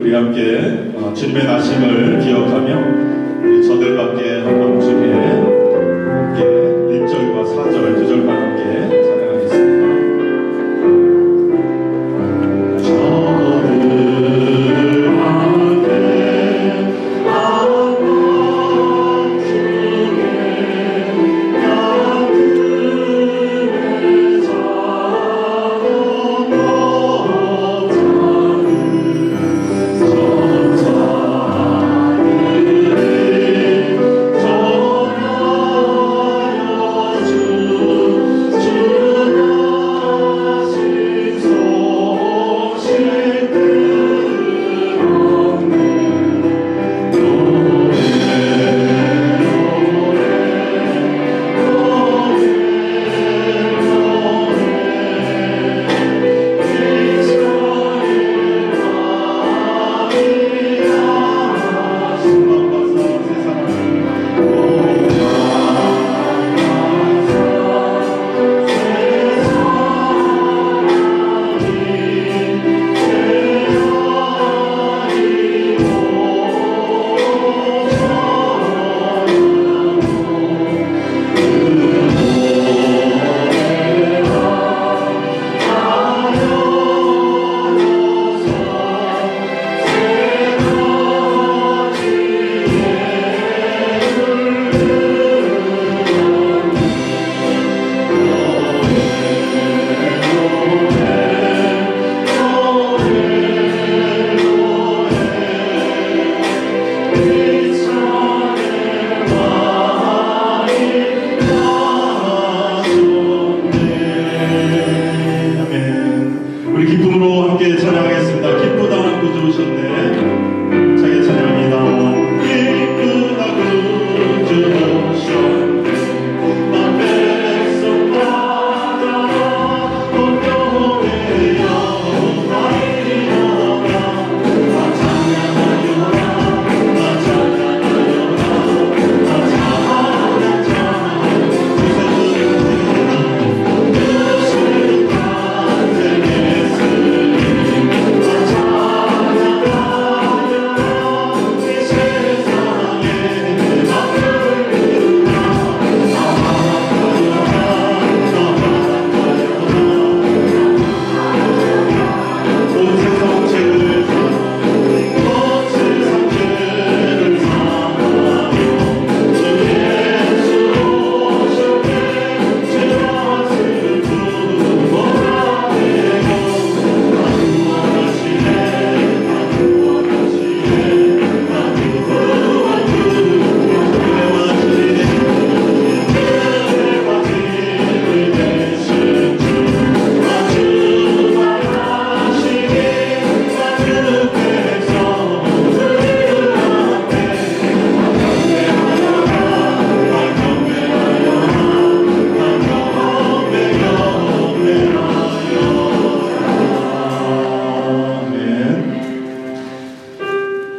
우리 함께 주님의 나심을 기억하며 우리 저들밖에 한번 중에 함께 1절과 4절, 2절과 함께 찬양하겠습니다. 우리 기쁨으로 함께 찬양하겠습니다. 기쁘다 구주 오셨네. 자기 찬양합니다. 기쁘다 구주 오셨네. 나 백성 받아 공평의 영광이여라. 나 찬양하여라. 나 찬양하여라. 나 찬양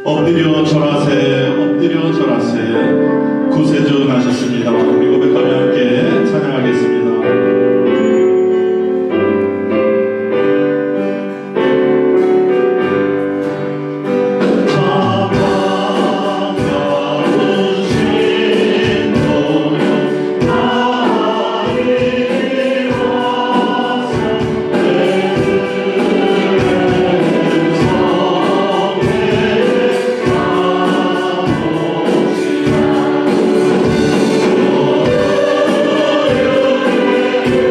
엎드려 절하세, 엎드려 절하세. 구세주 나셨습니다. 우리 고백하며 함께 찬양하겠습니다. 주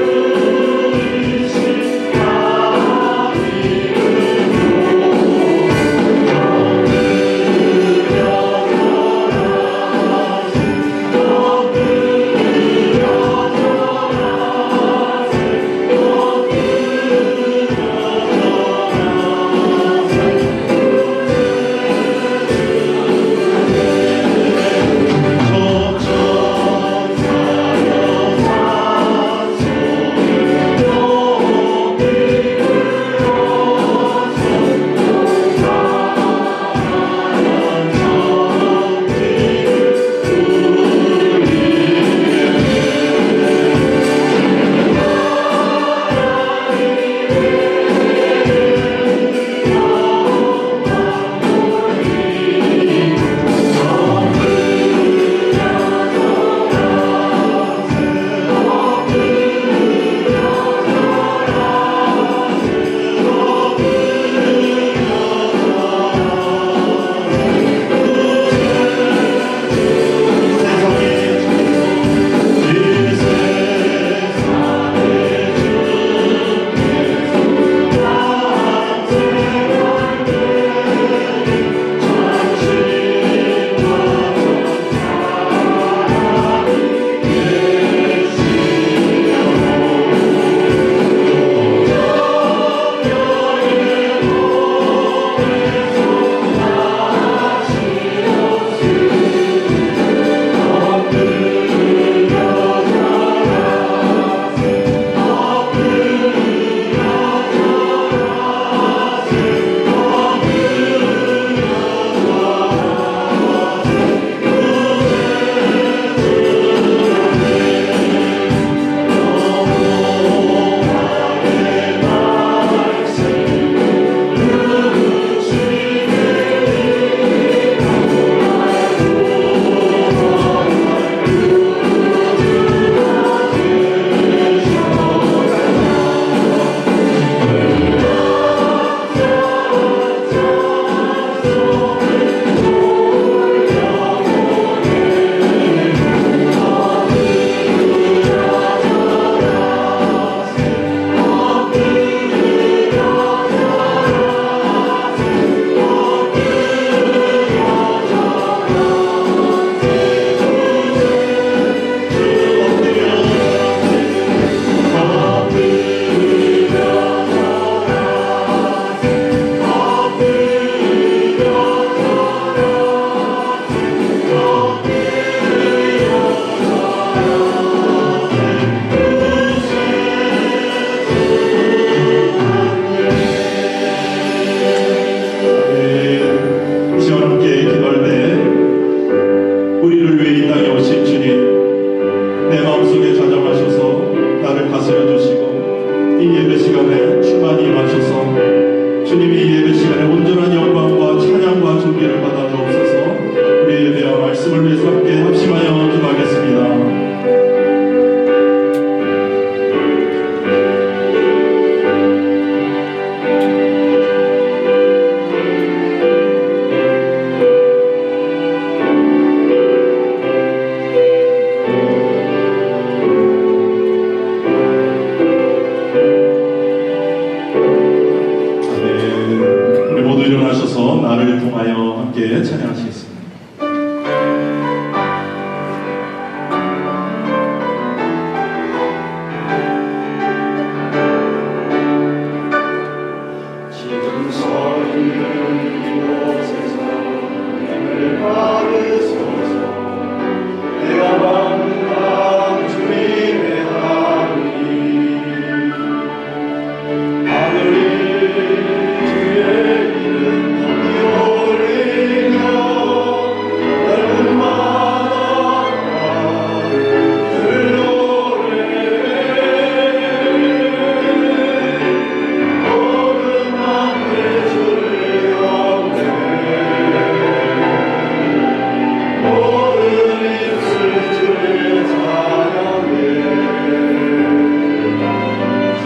동하여 함께 찬양하시겠습니다. 지금 서 있는 이곳에서 힘을 받으소서. 내가 만난 주님의 하나님, 하늘이 주의 이름 높이 올리며 넓은 바다가 그 노래 모든 만물 주를 영광해 모든 입술 주를 찬양해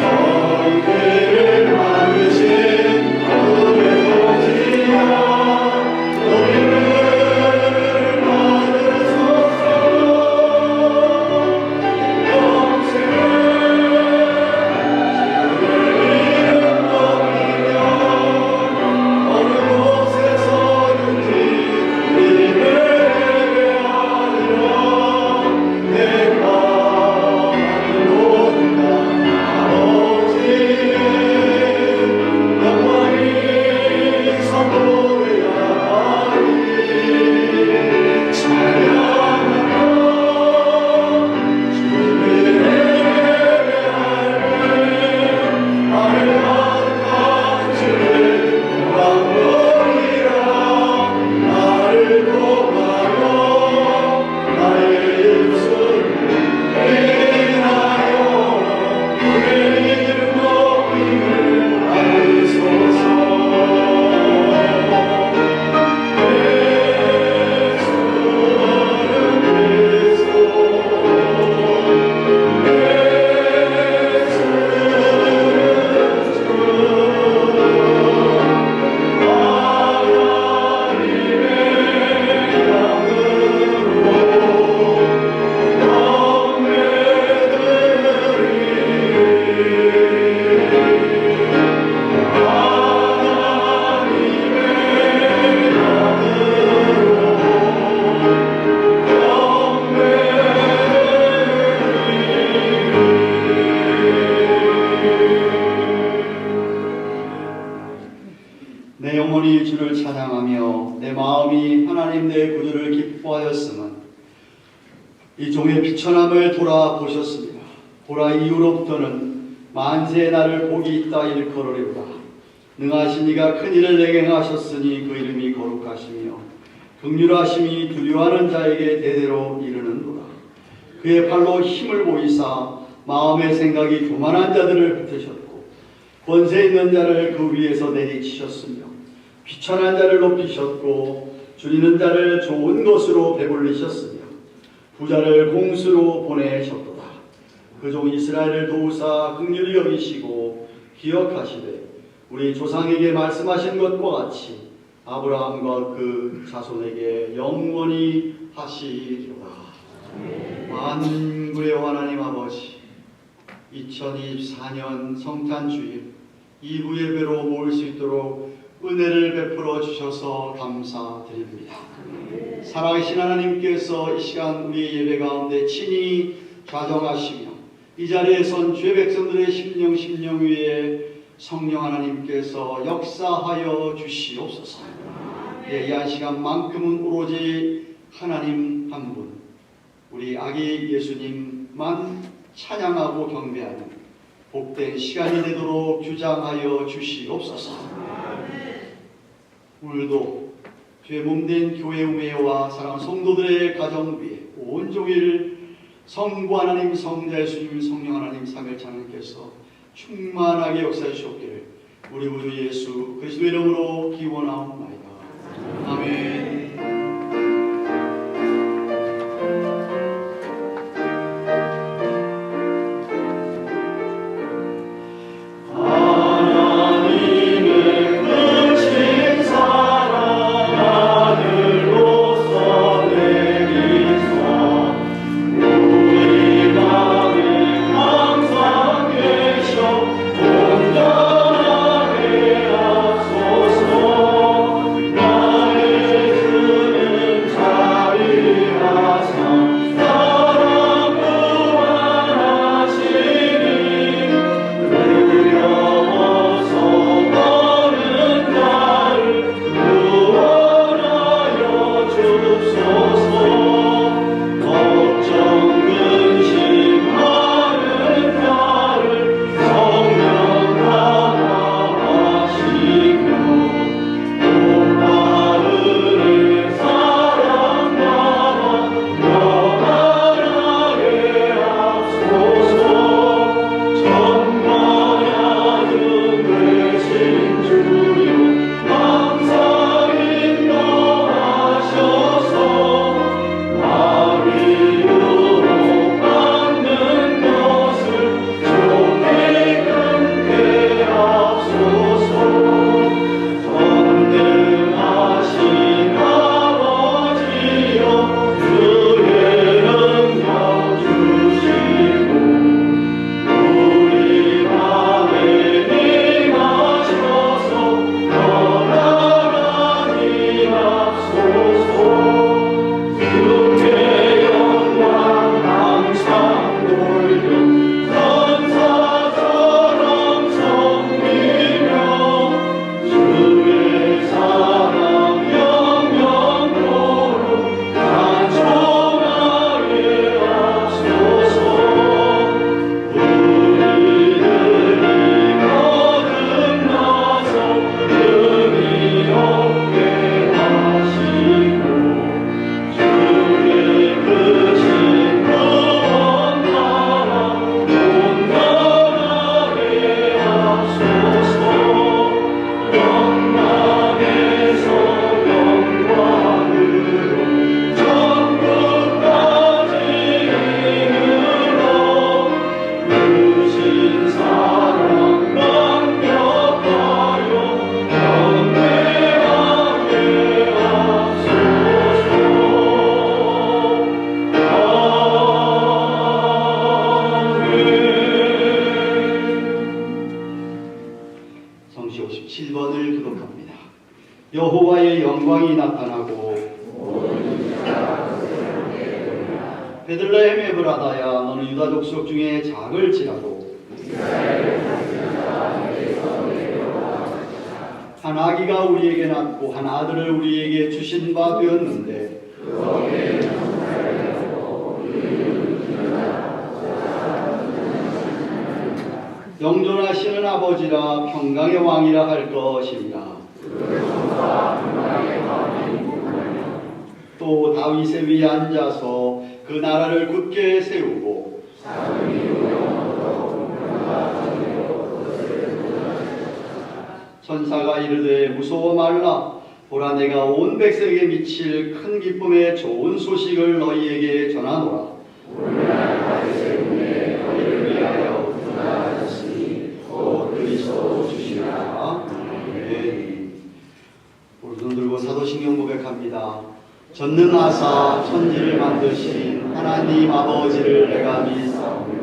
전기를 만드신 하늘의 통치야 너희를 받으소서. 영생을 이름 높이며 어느 곳에서든지 이름을 예배하리라. 내가 하는 모든 아버지 영광이 선포되야 하리. 찬양하며 주님을 예배하리. 나를 가득한 주를 영광보리라. 나를 통하여 나의 입술을 인하여 그의 이름 높임을 하소서. 내 영혼이 주를 찬양하며 내 마음이 하나님 내 구주를 기뻐하였음은 이 종의 비천함을 돌아보셨습니다. 보라, 이후로부터는 만세의 날을 복이 있다 일컬으리로다. 능하신 이가 큰 일을 내게 행하셨으니 그 이름이 거룩하시며 긍휼하심이 두려워하는 자에게 대대로 이르는도다. 그의 팔로 힘을 보이사 마음의 생각이 교만한 자들을 붙으셨고 권세 있는 자를 그 위에서 내리치셨으며 비천한 자를 높이셨고 줄이는 자를 좋은 것으로 배불리셨으며 부자를 공수로 보내셨도다. 그 종 이스라엘을 도우사 긍휼히 여기시고 기억하시되 우리 조상에게 말씀하신 것과 같이 아브라함과 그 자손에게 영원히 하시리로다. 만군의 하나님 아버지, 2024년 성탄 주일 2부 예배로 모일 수 있도록 은혜를 베풀어 주셔서 감사드립니다. 살아계신 하나님께서 이 시간 우리 예배 가운데 친히 좌정하시며 이 자리에 선 주의 백성들의 심령 위에 성령 하나님께서 역사하여 주시옵소서. 이 한 시간만큼은 오로지 하나님 한 분, 우리 아기 예수님만 찬양하고 경배하는 복된 시간이 되도록 주장하여 주시옵소서. 오늘도 주의 몸된 교회 우매와 사랑하는 성도들의 가정 위에 온종일 성부 하나님, 성자 예수님, 성령 하나님 삼일체 하나님께서 충만하게 역사해 주셨기를 우리 구주 예수 그리스도의 이름으로 기원하옵나이다. 아멘. 온전하게 하소서. 여호와의 영광이 나타나고 베들레헴 에브라다야 너는 유다 족속 중에 작을지라도 한 아기가 우리에게 낳고 한 아들을 우리에게 주신 바 되었는데 영존하시는 아버지라 평강의 왕이라 할 것이니라. 또 다윗의 위에 앉아서 그 나라를 굳게 세우고 천사가 이르되 무서워 말라. 보라 내가 온 백성에게 미칠 큰 기쁨의 좋은 소식을 너희에게 전하노라. 너희를 위하여 구원하셨으니 곧 그리스도 주시리라. 아멘. 우리 눈 들고 사도신경 고백합니다. 전능하사 천지를 만드신 하나님 아버지를 내가 믿사오며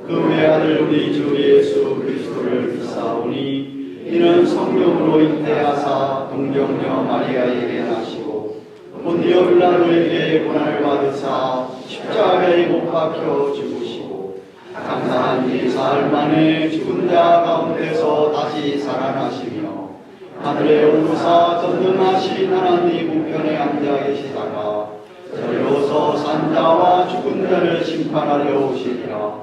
그 외아들 우리 주 예수 그리스도를 믿사오니 이는 성령으로 잉태하사 동정녀 마리아에게 나시고 본디오 빌라도에게 고난을 받으사 십자가에 못 박혀 죽으시고 감사한 지 사흘 만에 죽은 자 가운데서 다시 살아나시며 하늘에 오르사 전능하신 하나님 우편에 앉아 계시다가 저리로서 산자와 죽은 자를 심판하려 오시리라.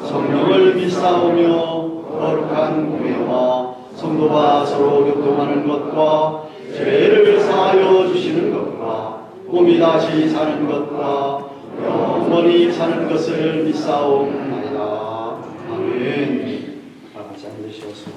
성령을 믿사오며 거룩한 교회와 성도가 서로 교통하는 것과 죄를 사하여 주시는 것과 몸이 다시 사는 것과 영원히 사는 것을 믿사옵나이다. 아멘. 다 같이 앉으시옵소서.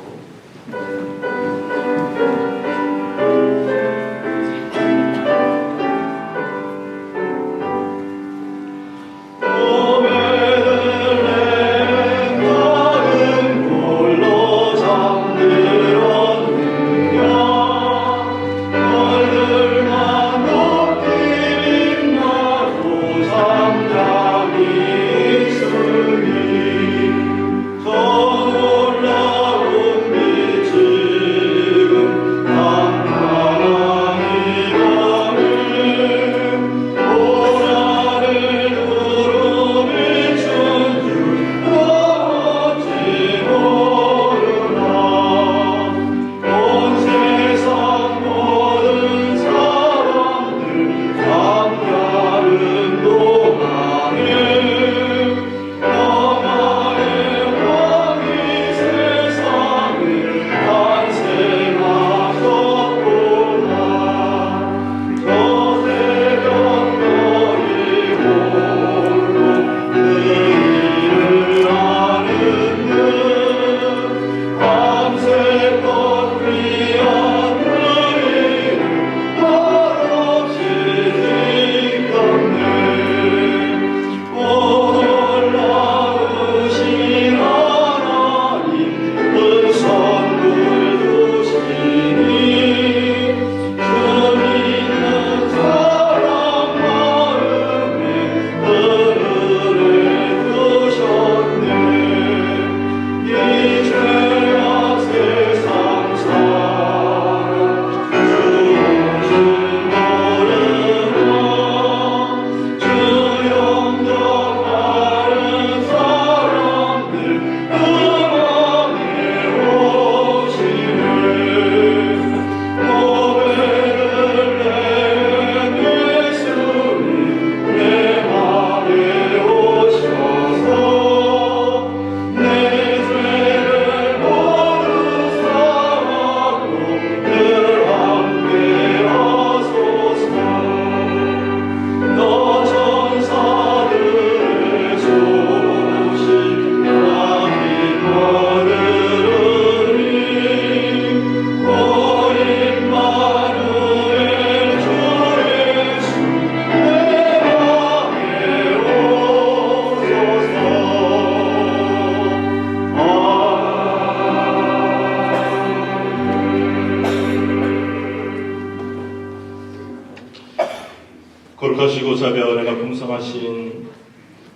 거룩하시고 자비와 은혜가 풍성하신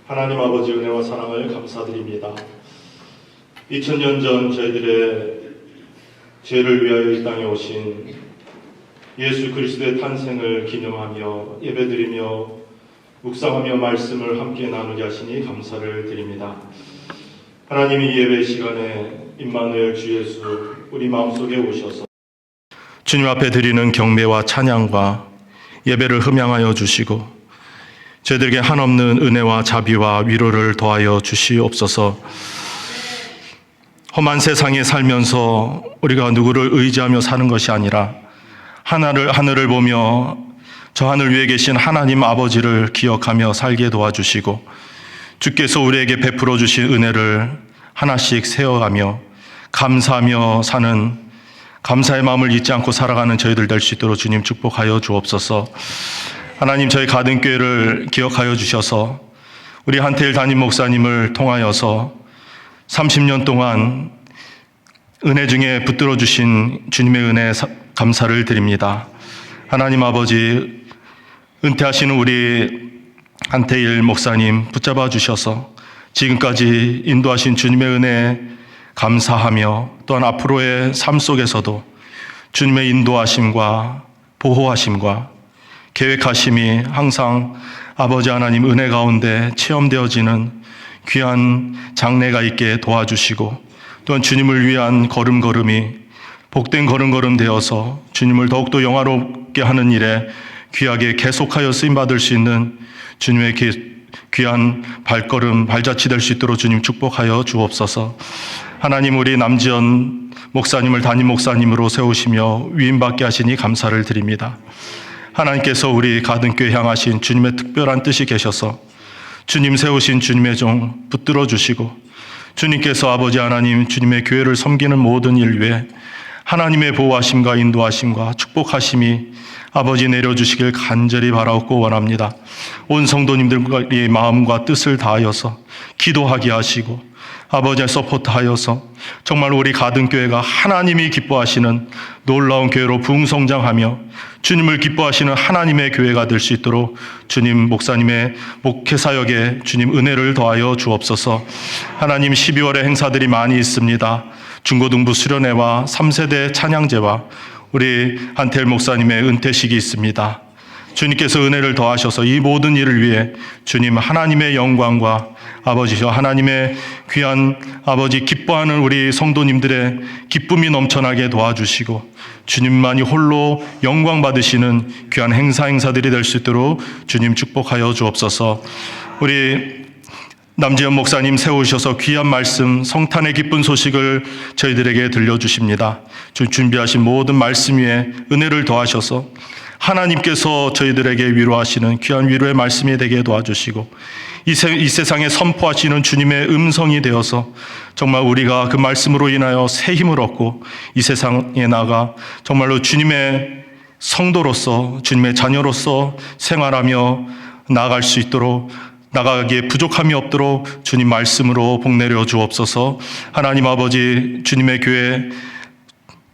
하나님 아버지 은혜와 사랑을 감사드립니다. 2000년 전 저희들의 죄를 위하여 이 땅에 오신 예수 그리스도의 탄생을 기념하며 예배드리며 묵상하며 말씀을 함께 나누게 하시니 감사를 드립니다. 하나님이 이 예배 시간에 임마누엘 주 예수 우리 마음속에 오셔서 주님 앞에 드리는 경배와 찬양과 예배를 흠양하여 주시고 저희들에게 한없는 은혜와 자비와 위로를 더하여 주시옵소서. 험한 세상에 살면서 우리가 누구를 의지하며 사는 것이 아니라 하늘을 보며 저 하늘 위에 계신 하나님 아버지를 기억하며 살게 도와주시고 주께서 우리에게 베풀어 주신 은혜를 하나씩 세어가며 감사하며 사는 감사의 마음을 잊지 않고 살아가는 저희들 될 수 있도록 주님 축복하여 주옵소서. 하나님, 저희 가든교회를 기억하여 주셔서 우리 한태일 담임 목사님을 통하여서 30년 동안 은혜 중에 붙들어 주신 주님의 은혜 감사를 드립니다. 하나님 아버지, 은퇴하시는 우리 한태일 목사님 붙잡아 주셔서 지금까지 인도하신 주님의 은혜 감사하며 또한 앞으로의 삶 속에서도 주님의 인도하심과 보호하심과 계획하심이 항상 아버지 하나님 은혜 가운데 체험되어지는 귀한 장래가 있게 도와주시고 또한 주님을 위한 걸음걸음이 복된 걸음걸음 되어서 주님을 더욱더 영화롭게 하는 일에 귀하게 계속하여 쓰임받을 수 있는 주님의 귀한 발걸음, 발자취 될 수 있도록 주님 축복하여 주옵소서. 하나님, 우리 남지연 목사님을 담임 목사님으로 세우시며 위임받게 하시니 감사를 드립니다. 하나님께서 우리 가든교회 향하신 주님의 특별한 뜻이 계셔서 주님 세우신 주님의 종 붙들어 주시고 주님께서 아버지 하나님 주님의 교회를 섬기는 모든 일 위에 하나님의 보호하심과 인도하심과 축복하심이 아버지 내려주시길 간절히 바라옵고 원합니다. 온 성도님들의 마음과 뜻을 다하여서 기도하게 하시고 아버지의 서포트하여서 정말 우리 가든교회가 하나님이 기뻐하시는 놀라운 교회로 부흥성장하며 주님을 기뻐하시는 하나님의 교회가 될 수 있도록 주님 목사님의 목회사역에 주님 은혜를 더하여 주옵소서. 하나님, 12월에 행사들이 많이 있습니다. 중고등부 수련회와 3세대 찬양제와 우리 한태일 목사님의 은퇴식이 있습니다. 주님께서 은혜를 더하셔서 이 모든 일을 위해 주님 하나님의 영광과 아버지여 하나님의 귀한 아버지 기뻐하는 우리 성도님들의 기쁨이 넘쳐나게 도와주시고 주님만이 홀로 영광 받으시는 귀한 행사들이 될 수 있도록 주님 축복하여 주옵소서. 우리 남지연 목사님 세우셔서 귀한 말씀, 성탄의 기쁜 소식을 저희들에게 들려주십니다. 준비하신 모든 말씀 위에 은혜를 더하셔서 하나님께서 저희들에게 위로하시는 귀한 위로의 말씀이 되게 도와주시고 이 세상에 선포하시는 주님의 음성이 되어서 정말 우리가 그 말씀으로 인하여 새 힘을 얻고 이 세상에 나가 정말로 주님의 성도로서 주님의 자녀로서 생활하며 나아갈 수 있도록 나가기에 부족함이 없도록 주님 말씀으로 복 내려 주옵소서. 하나님 아버지, 주님의 교회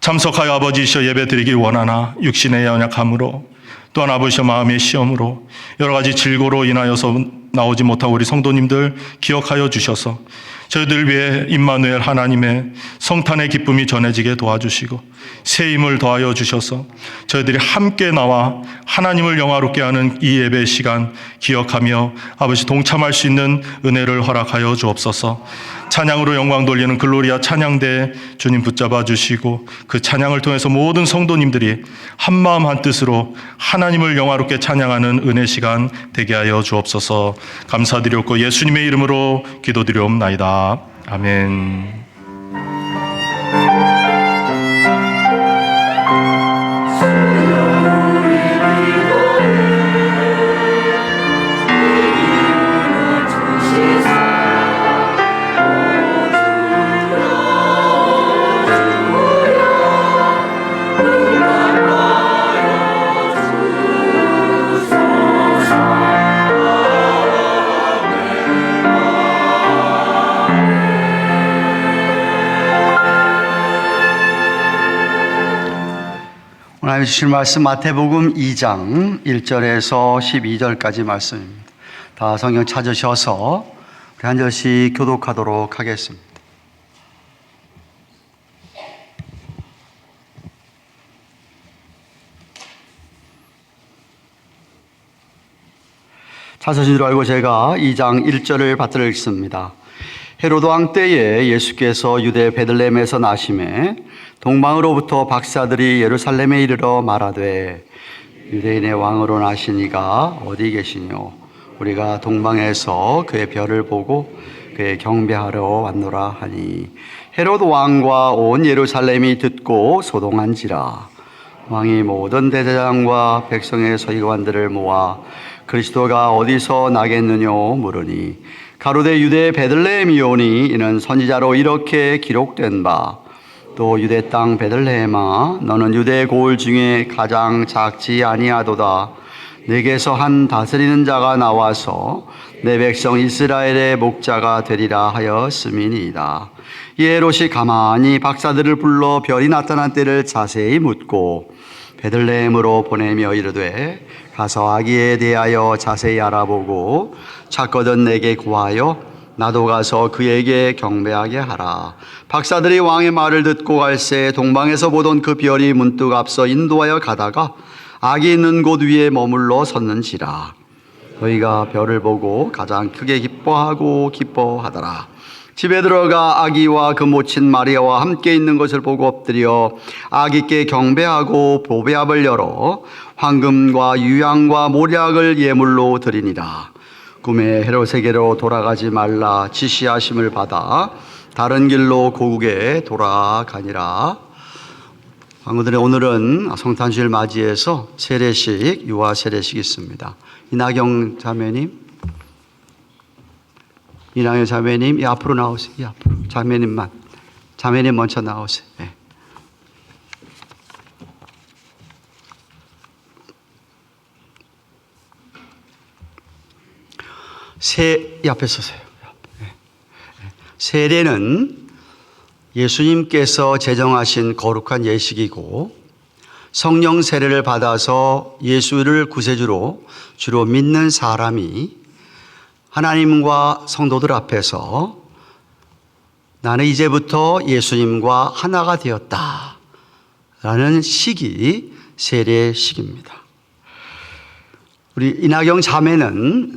참석하여 아버지시여 예배 드리길 원하나 육신의 연약함으로 또한 아버지의 마음의 시험으로 여러 가지 질고로 인하여서 나오지 못한 우리 성도님들 기억하여 주셔서 저희들 위해 임마누엘 하나님의 성탄의 기쁨이 전해지게 도와주시고 새 힘을 더하여 주셔서 저희들이 함께 나와 하나님을 영화롭게 하는 이 예배 시간 기억하며 아버지 동참할 수 있는 은혜를 허락하여 주옵소서. 찬양으로 영광 돌리는 글로리아 찬양대 주님 붙잡아 주시고 그 찬양을 통해서 모든 성도님들이 한마음 한뜻으로 하나님을 영화롭게 찬양하는 은혜 시간 되게 하여 주옵소서. 감사드렸고 예수님의 이름으로 기도드리옵나이다. 아멘. 하나님 주실 말씀 마태복음 2장 1절에서 12절까지 말씀입니다. 다 성경 찾으셔서 우리 한 절씩 교독하도록 하겠습니다. 찾으신 줄 알고 제가 2장 1절을 받들어 읽습니다. 헤로드 왕 때에 예수께서 유대 베들레헴에서 나심에 동방으로부터 박사들이 예루살렘에 이르러 말하되 유대인의 왕으로 나시니가 어디 계시뇨? 우리가 동방에서 그의 별을 보고 그의 경배하러 왔노라 하니 헤로드 왕과 온 예루살렘이 듣고 소동한지라. 왕이 모든 대제사장과 백성의 서기관들을 모아 그리스도가 어디서 나겠느뇨 물으니 가로되 유대 베들레헴이오니 이는 선지자로 이렇게 기록된 바 또 유대 땅 베들레헴아 너는 유대 고을 중에 가장 작지 아니하도다. 내게서 한 다스리는 자가 나와서 내 백성 이스라엘의 목자가 되리라 하였음이니이다. 헤롯이 가만히 박사들을 불러 별이 나타난 때를 자세히 묻고 베들레헴으로 보내며 이르되 가서 아기에 대하여 자세히 알아보고 찾거든 내게 구하여 나도 가서 그에게 경배하게 하라. 박사들이 왕의 말을 듣고 갈새 동방에서 보던 그 별이 문득 앞서 인도하여 가다가 아기 있는 곳 위에 머물러 섰는지라. 너희가 별을 보고 가장 크게 기뻐하더라. 집에 들어가 아기와 그 모친 마리아와 함께 있는 것을 보고 엎드려 아기께 경배하고 보배압을 열어 황금과 유향과 모략을 예물로 드리니라. 꿈에 헤롯에게로 돌아가지 말라 지시하심을 받아 다른 길로 고국에 돌아가니라. 방구들의 오늘은 성탄주일 맞이해서 세례식, 유아 세례식이 있습니다. 이나경 자매님, 이 앞으로 나오세요. 이 앞으로. 자매님 먼저 나오세요. 네. 앞에 서세요. 세례는 예수님께서 제정하신 거룩한 예식이고 성령 세례를 받아서 예수를 구세주로 주로 믿는 사람이 하나님과 성도들 앞에서 나는 이제부터 예수님과 하나가 되었다 라는 시기 세례식입니다. 우리 이나경 자매는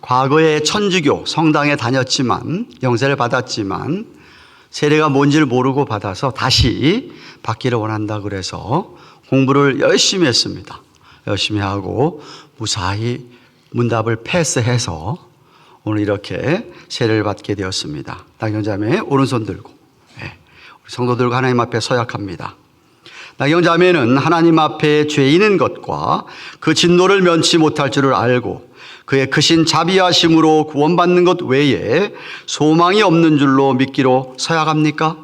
과거에 천주교 성당에 다녔지만 영세를 받았지만 세례가 뭔지를 모르고 받아서 다시 받기를 원한다 그래서 공부를 열심히 했습니다. 열심히 하고 무사히 문답을 패스해서 오늘 이렇게 세례를 받게 되었습니다. 나경 자매 오른손 들고 우리 성도들과 하나님 앞에 서약합니다. 나경 자매는 하나님 앞에 죄인인 것과 그 진노를 면치 못할 줄을 알고 그의 크신 자비하심으로 구원받는 것 외에 소망이 없는 줄로 믿기로 서약합니까?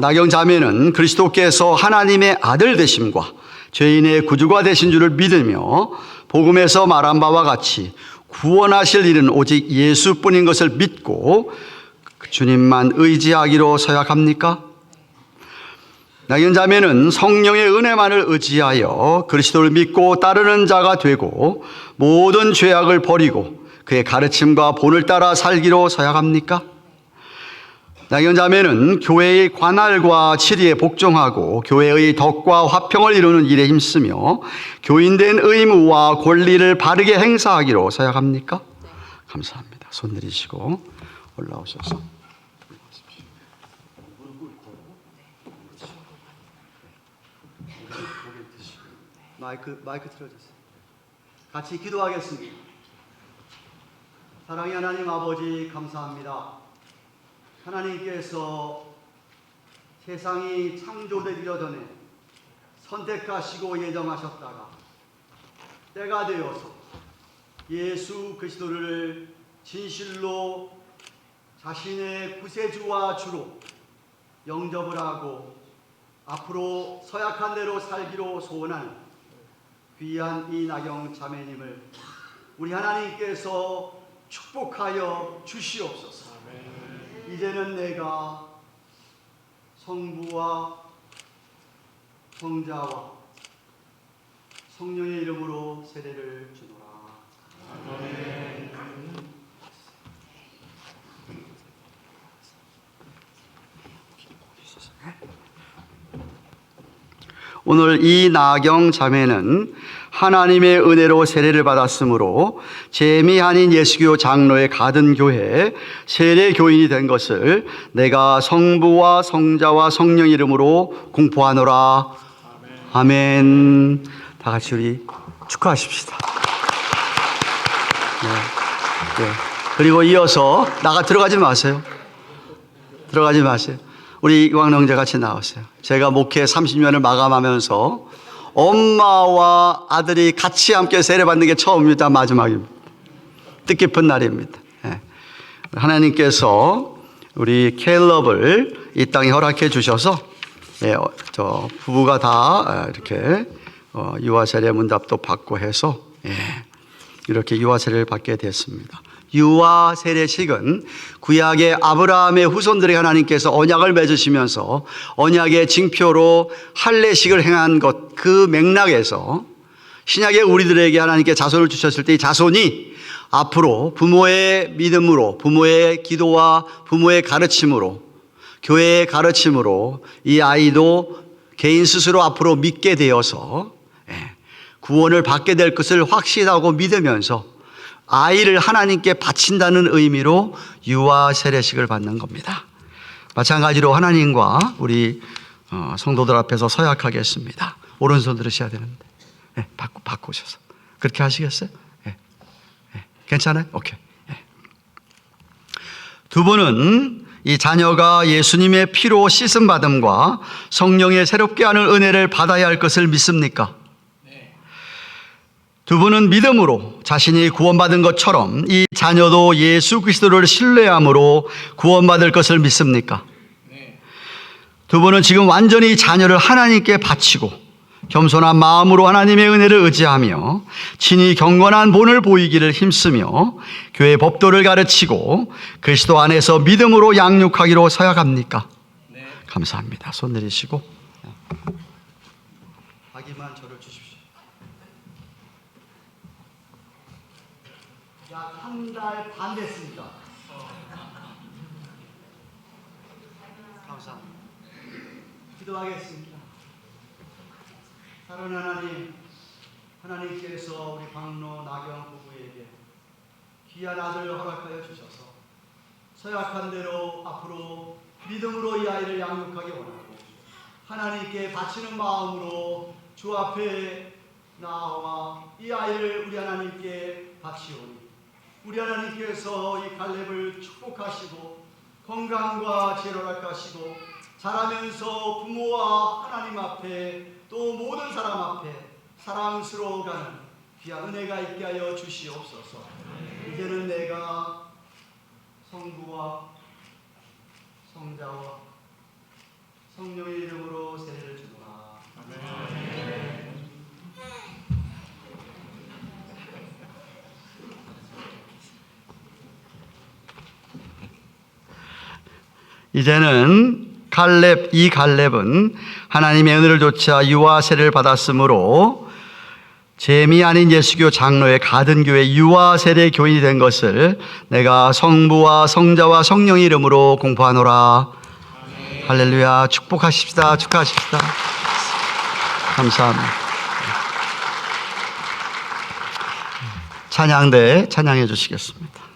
나경 자매는 그리스도께서 하나님의 아들 되심과 죄인의 구주가 되신 줄을 믿으며 복음에서 말한 바와 같이 구원하실 일은 오직 예수뿐인 것을 믿고 주님만 의지하기로 서약합니까? 나경 자매는 성령의 은혜만을 의지하여 그리스도를 믿고 따르는 자가 되고 모든 죄악을 버리고 그의 가르침과 본을 따라 살기로 서약합니까? 나경 자매는 교회의 관할과 치리에 복종하고 교회의 덕과 화평을 이루는 일에 힘쓰며 교인된 의무와 권리를 바르게 행사하기로 서약합니까? 감사합니다. 손 내리시고 올라오셔서 마이크 틀어주세요. 같이 기도하겠습니다. 사랑의 하나님 아버지 감사합니다. 하나님께서 세상이 창조되기 전에 선택하시고 예정하셨다가 때가 되어서 예수 그리스도를 진실로 자신의 구세주와 주로 영접을 하고 앞으로 서약한 대로 살기로 소원하는 귀한 이나경 자매님을 우리 하나님께서 축복하여 주시옵소서. 이제는 내가 성부와 성자와 성령의 이름으로 세례를 주노라. 아멘. 오늘 이나경 자매는 하나님의 은혜로 세례를 받았으므로 제미 아닌 예수교 장로의 가든 교회 세례 교인이 된 것을 내가 성부와 성자와 성령 이름으로 공포하노라. 아멘. 다 같이 우리 축하하십시다. 네. 네. 그리고 이어서 들어가지 마세요. 들어가지 마세요. 우리 이광 형제 같이 나왔어요. 제가 목회 30년을 마감하면서 엄마와 아들이 같이 함께 세례받는 게 처음입니다. 마지막입니다. 뜻깊은 날입니다. 네. 하나님께서 우리 캘럽을 이 땅에 허락해 주셔서 저 부부가 다 이렇게 유아 세례 문답도 받고 해서 이렇게 유아 세례를 받게 됐습니다. 유아 세례식은 구약의 아브라함의 후손들에게 하나님께서 언약을 맺으시면서 언약의 징표로 할례식을 행한 것, 그 맥락에서 신약의 우리들에게 하나님께 자손을 주셨을 때 이 자손이 앞으로 부모의 믿음으로, 부모의 기도와 부모의 가르침으로, 교회의 가르침으로 이 아이도 개인 스스로 앞으로 믿게 되어서 구원을 받게 될 것을 확신하고 믿으면서 아이를 하나님께 바친다는 의미로 유아 세례식을 받는 겁니다. 마찬가지로 하나님과 우리 성도들 앞에서 서약하겠습니다. 오른손 들으셔야 되는데 바꾸셔서 그렇게 하시겠어요? 괜찮아요? 오케이. 두 분은 이 자녀가 예수님의 피로 씻음 받음과 성령의 새롭게 하는 은혜를 받아야 할 것을 믿습니까? 두 분은 믿음으로 자신이 구원받은 것처럼 이 자녀도 예수 그리스도를 신뢰함으로 구원받을 것을 믿습니까? 두 분은 지금 완전히 자녀를 하나님께 바치고 겸손한 마음으로 하나님의 은혜를 의지하며 친히 경건한 본을 보이기를 힘쓰며 교회 법도를 가르치고 그리스도 안에서 믿음으로 양육하기로 서약합니까? 감사합니다. 손 내리시고 자기만 저를 주십시오. 약 한 달 반 됐습니다. 감사합니다. 기도하겠습니다. 사랑하는 하나님, 하나님께서 우리 박노 나경 부부에게 귀한 아들을 허락하여 주셔서 서약한 대로 앞으로 믿음으로 이 아이를 양육하기 원하고 하나님께 바치는 마음으로 주 앞에 나와 이 아이를 우리 하나님께 바치오니 우리 하나님께서 이 갈렙을 축복하시고 건강과 지혜를 허락하시고 자라면서 부모와 하나님 앞에 또 모든 사람 앞에 사랑스러워가는 귀한 은혜가 있게 하여 주시옵소서. 이제는 내가 성부와 성자와 성령의 이름으로 세례를 주노라. 아멘. 이제는 이 갈렙은 하나님의 은혜를 좇아 유아 세례를 받았으므로 제미 아닌 예수교 장로의 가든 교회 유아 세례 교인이 된 것을 내가 성부와 성자와 성령의 이름으로 공포하노라. 아멘. 할렐루야. 축복하십시다. 축하하십시다. 감사합니다. 찬양대 찬양해 주시겠습니다.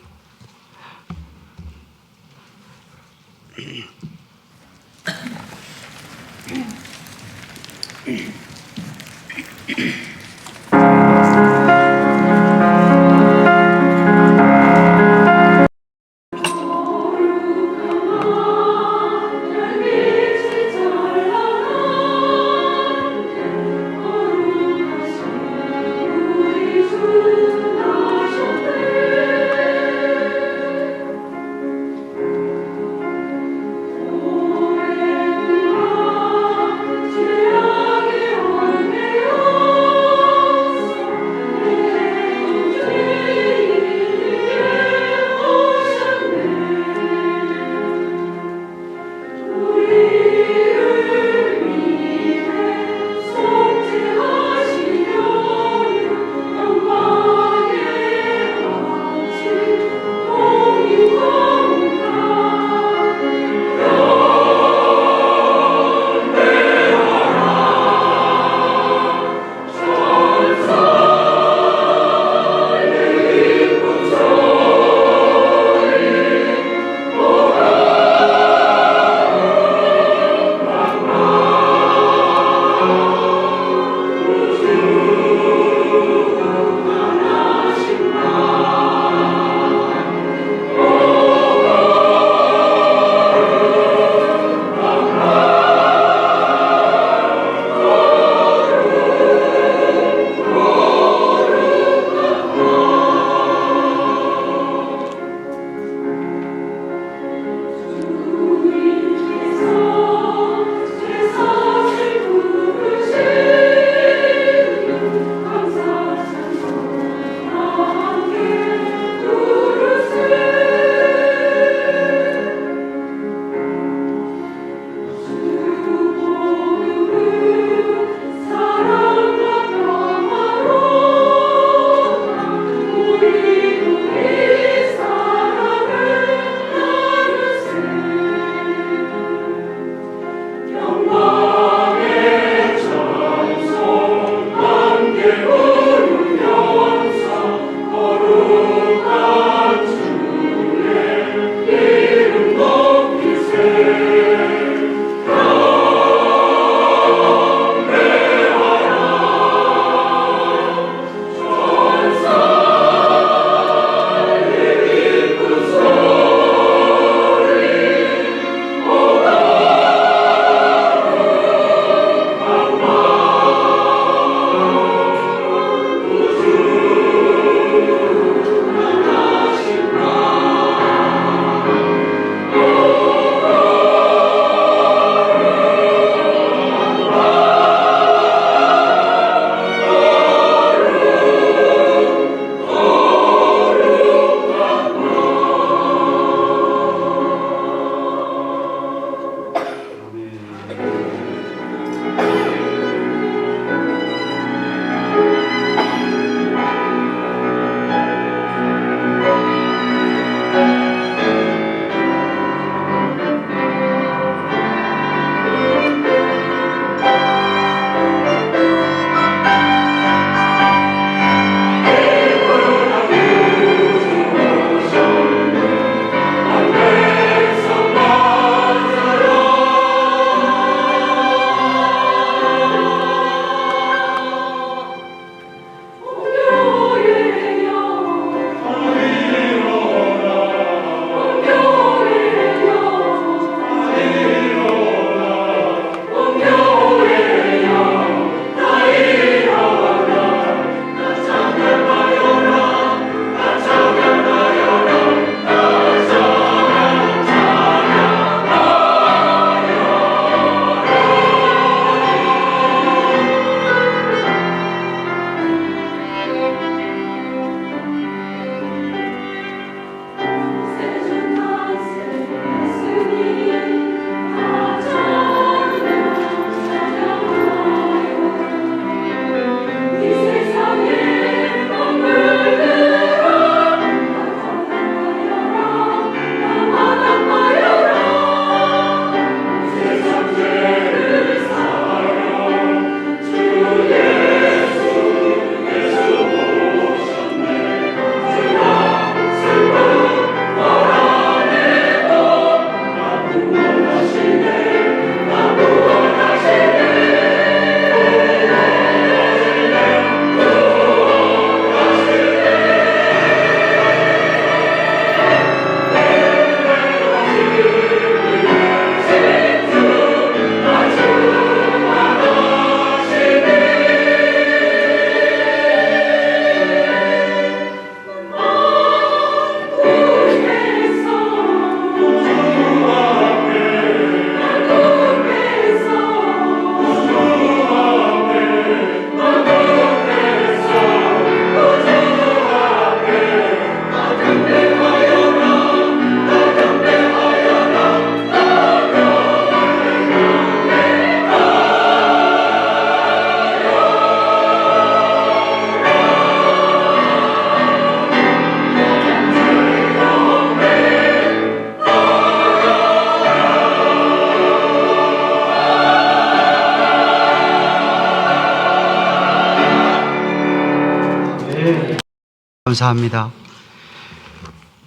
감사합니다.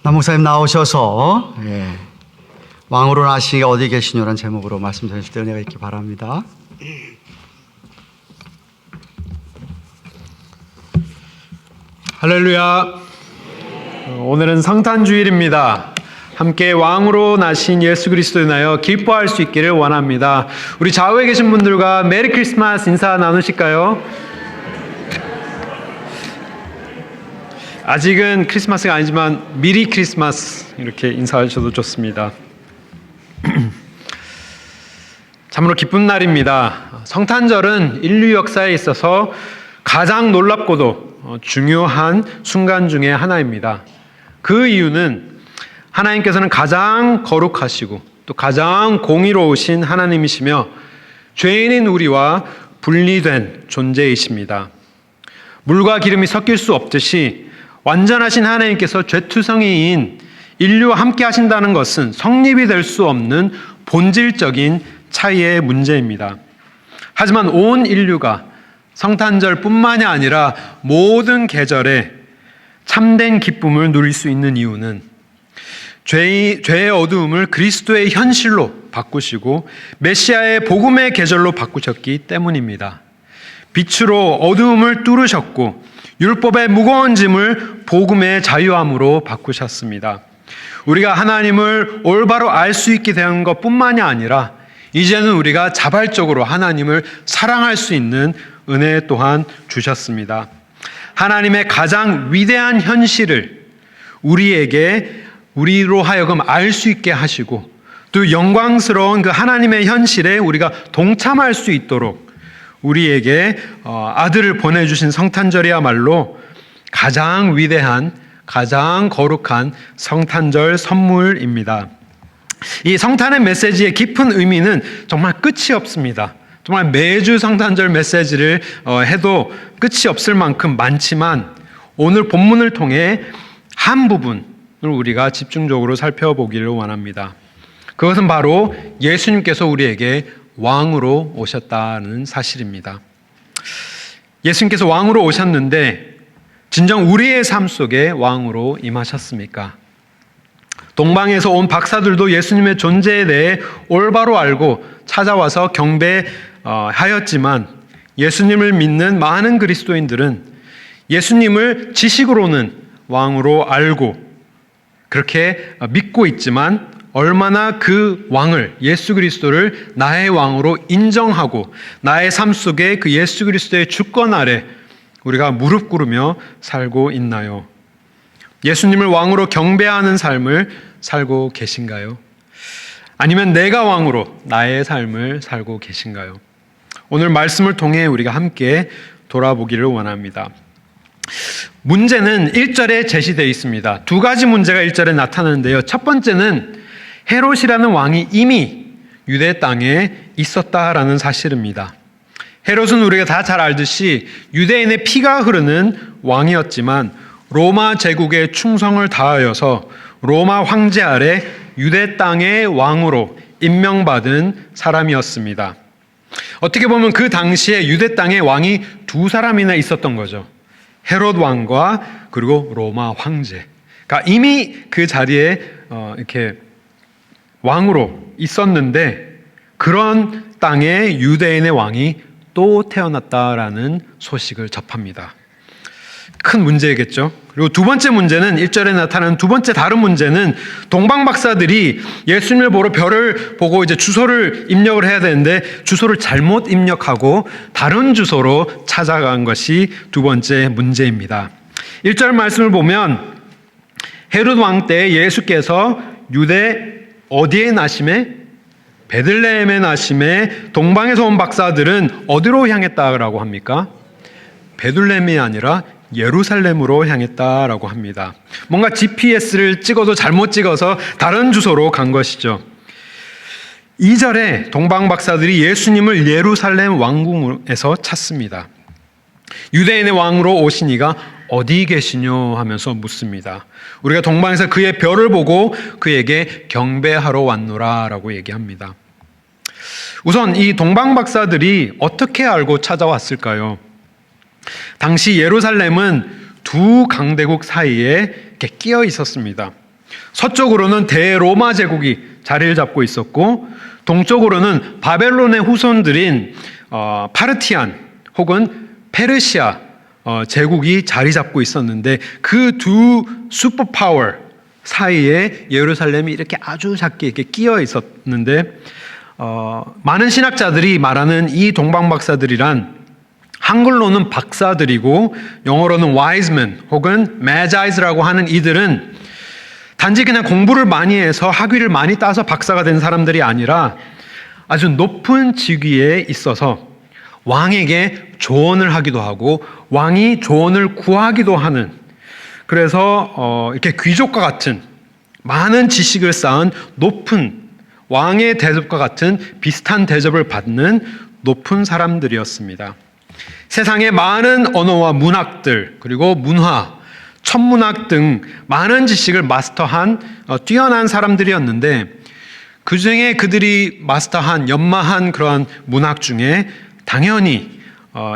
남목사님 나오셔서 왕으로 나시기 어디 계시냐라는 제목으로 말씀 전하실 때 은혜가 있기 바랍니다. 할렐루야. 오늘은 성탄주일입니다. 함께 왕으로 나신 예수 그리스도에 인하여 기뻐할 수 있기를 원합니다. 우리 좌우에 계신 분들과 메리 크리스마스 인사 나누실까요? 아직은 크리스마스가 아니지만 미리 크리스마스 이렇게 인사하셔도 좋습니다. 참으로 기쁜 날입니다. 성탄절은 인류 역사에 있어서 가장 놀랍고도 중요한 순간 중에 하나입니다. 그 이유는 하나님께서는 가장 거룩하시고 또 가장 공의로우신 하나님이시며 죄인인 우리와 분리된 존재이십니다. 물과 기름이 섞일 수 없듯이 완전하신 하나님께서 죄투성이인 인류와 함께 하신다는 것은 성립이 될 수 없는 본질적인 차이의 문제입니다. 하지만 온 인류가 성탄절뿐만이 아니라 모든 계절에 참된 기쁨을 누릴 수 있는 이유는 죄의 어두움을 그리스도의 현실로 바꾸시고 메시아의 복음의 계절로 바꾸셨기 때문입니다. 빛으로 어두움을 뚫으셨고 율법의 무거운 짐을 복음의 자유함으로 바꾸셨습니다. 우리가 하나님을 올바로 알 수 있게 된 것뿐만이 아니라 이제는 우리가 자발적으로 하나님을 사랑할 수 있는 은혜 또한 주셨습니다. 하나님의 가장 위대한 현실을 우리로 하여금 알 수 있게 하시고 또 영광스러운 그 하나님의 현실에 우리가 동참할 수 있도록 우리에게 아들을 보내주신 성탄절이야말로 가장 위대한 가장 거룩한 성탄절 선물입니다. 이 성탄의 메시지의 깊은 의미는 정말 끝이 없습니다. 정말 매주 성탄절 메시지를 해도 끝이 없을 만큼 많지만 오늘 본문을 통해 한 부분을 우리가 집중적으로 살펴보기를 원합니다. 그것은 바로 예수님께서 우리에게 왕으로 오셨다는 사실입니다. 예수님께서 왕으로 오셨는데 진정 우리의 삶 속에 왕으로 임하셨습니까? 동방에서 온 박사들도 예수님의 존재에 대해 올바로 알고 찾아와서 경배하였지만 예수님을 믿는 많은 그리스도인들은 예수님을 지식으로는 왕으로 알고 그렇게 믿고 있지만 얼마나 그 왕을 예수 그리스도를 나의 왕으로 인정하고 나의 삶 속에 그 예수 그리스도의 주권 아래 우리가 무릎 꿇으며 살고 있나요? 예수님을 왕으로 경배하는 삶을 살고 계신가요? 아니면 내가 왕으로 나의 삶을 살고 계신가요? 오늘 말씀을 통해 우리가 함께 돌아보기를 원합니다. 문제는 1절에 제시되어 있습니다. 두 가지 문제가 1절에 나타나는데요. 첫 번째는 헤롯이라는 왕이 이미 유대 땅에 있었다라는 사실입니다. 헤롯은 우리가 다 잘 알듯이 유대인의 피가 흐르는 왕이었지만 로마 제국에 충성을 다하여서 로마 황제 아래 유대 땅의 왕으로 임명받은 사람이었습니다. 어떻게 보면 그 당시에 유대 땅에 왕이 두 사람이나 있었던 거죠. 헤롯 왕과 그리고 로마 황제. 그러니까 이미 그 자리에 이렇게 왕으로 있었는데 그런 땅에 유대인의 왕이 또 태어났다라는 소식을 접합니다. 큰 문제겠죠. 그리고 두 번째 문제는 1절에 나타나는 두 번째 다른 문제는 동방 박사들이 예수님을 보러 별을 보고 이제 주소를 입력을 해야 되는데 주소를 잘못 입력하고 다른 주소로 찾아간 것이 두 번째 문제입니다. 1절 말씀을 보면 헤롯 왕 때 예수께서 유대 어디에 나심에? 베들레헴에 나심에 동방에서 온 박사들은 어디로 향했다라고 합니까? 베들레헴이 아니라 예루살렘으로 향했다라고 합니다. 뭔가 GPS를 찍어도 잘못 찍어서 다른 주소로 간 것이죠. 2절에 동방 박사들이 예수님을 예루살렘 왕궁에서 찾습니다. 유대인의 왕으로 오신 이가 어디 계시뇨 하면서 묻습니다. 우리가 동방에서 그의 별을 보고 그에게 경배하러 왔노라 라고 얘기합니다. 우선 이 동방 박사들이 어떻게 알고 찾아왔을까요? 당시 예루살렘은 두 강대국 사이에 이렇게 끼어 있었습니다. 서쪽으로는 대로마 제국이 자리를 잡고 있었고 동쪽으로는 바벨론의 후손들인 파르티안 혹은 페르시아 제국이 자리 잡고 있었는데 그 두 슈퍼파워 사이에 예루살렘이 이렇게 아주 작게 이렇게 끼어 있었는데 많은 신학자들이 말하는 이 동방박사들이란 한글로는 박사들이고 영어로는 wise men 혹은 magis라고 하는 이들은 단지 그냥 공부를 많이 해서 학위를 많이 따서 박사가 된 사람들이 아니라 아주 높은 직위에 있어서 왕에게 조언을 하기도 하고 왕이 조언을 구하기도 하는, 그래서 이렇게 귀족과 같은 많은 지식을 쌓은 높은 왕의 대접과 같은 비슷한 대접을 받는 높은 사람들이었습니다. 세상의 많은 언어와 문학들 그리고 문화, 천문학 등 많은 지식을 마스터한 뛰어난 사람들이었는데 그 중에 그들이 마스터한 연마한 그러한 문학 중에 당연히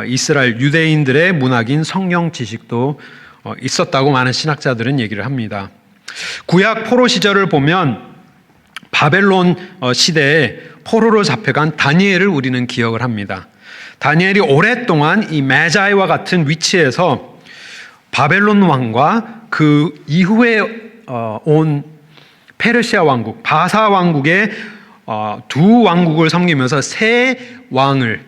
이스라엘 유대인들의 문학인 성경 지식도 있었다고 많은 신학자들은 얘기를 합니다. 구약 포로 시절을 보면 바벨론 시대에 포로로 잡혀간 다니엘을 우리는 기억을 합니다. 다니엘이 오랫동안 이 메자이와 같은 위치에서 바벨론 왕과 그 이후에 온 페르시아 왕국, 바사 왕국의 두 왕국을 섬기면서 세 왕을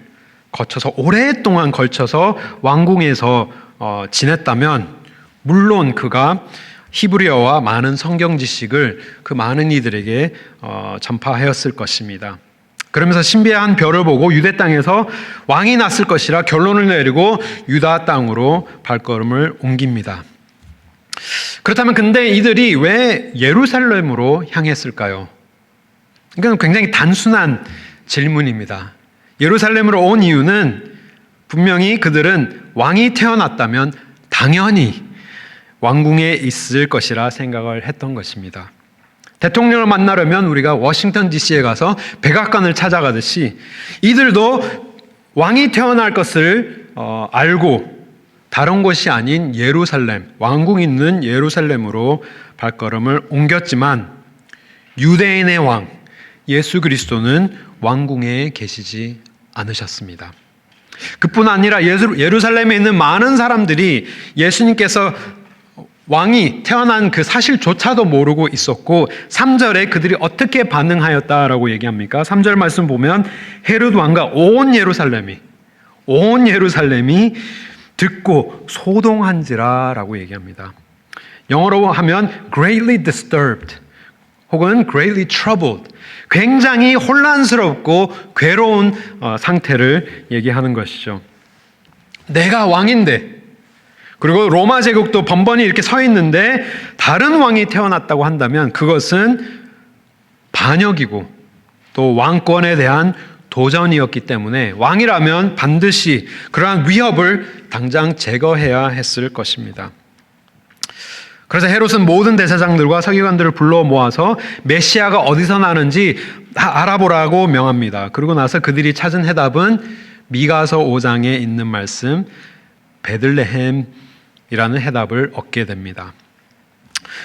거쳐서 오랫동안 걸쳐서 왕궁에서 지냈다면 물론 그가 히브리어와 많은 성경 지식을 그 많은 이들에게 전파하였을 것입니다. 그러면서 신비한 별을 보고 유대 땅에서 왕이 났을 것이라 결론을 내리고 유다 땅으로 발걸음을 옮깁니다. 그렇다면 근데 이들이 왜 예루살렘으로 향했을까요? 이건 굉장히 단순한 질문입니다. 예루살렘으로 온 이유는 분명히 그들은 왕이 태어났다면 당연히 왕궁에 있을 것이라 생각을 했던 것입니다. 대통령을 만나려면 우리가 워싱턴 DC에 가서 백악관을 찾아가듯이 이들도 왕이 태어날 것을 알고 다른 곳이 아닌 예루살렘, 왕궁 있는 예루살렘으로 발걸음을 옮겼지만 유대인의 왕 예수 그리스도는 왕궁에 계시지 않으셨습니다. 그뿐 아니라 예루살렘에 있는 많은 사람들이 예수님께서 왕이 태어난 그 사실조차도 모르고 있었고 3절에 그들이 어떻게 반응하였다라고 얘기합니까? 3절 말씀 보면 헤롯 왕과 온 예루살렘이 듣고 소동한지라라고 얘기합니다. 영어로 하면 greatly disturbed 혹은 greatly troubled, 굉장히 혼란스럽고 괴로운 상태를 얘기하는 것이죠. 내가 왕인데 그리고 로마 제국도 번번이 이렇게 서 있는데 다른 왕이 태어났다고 한다면 그것은 반역이고 또 왕권에 대한 도전이었기 때문에 왕이라면 반드시 그러한 위협을 당장 제거해야 했을 것입니다. 그래서 헤롯은 모든 대제사장들과 서기관들을 불러 모아서 메시아가 어디서 나는지 다 알아보라고 명합니다. 그러고 나서 그들이 찾은 해답은 미가서 5장에 있는 말씀 베들레헴이라는 해답을 얻게 됩니다.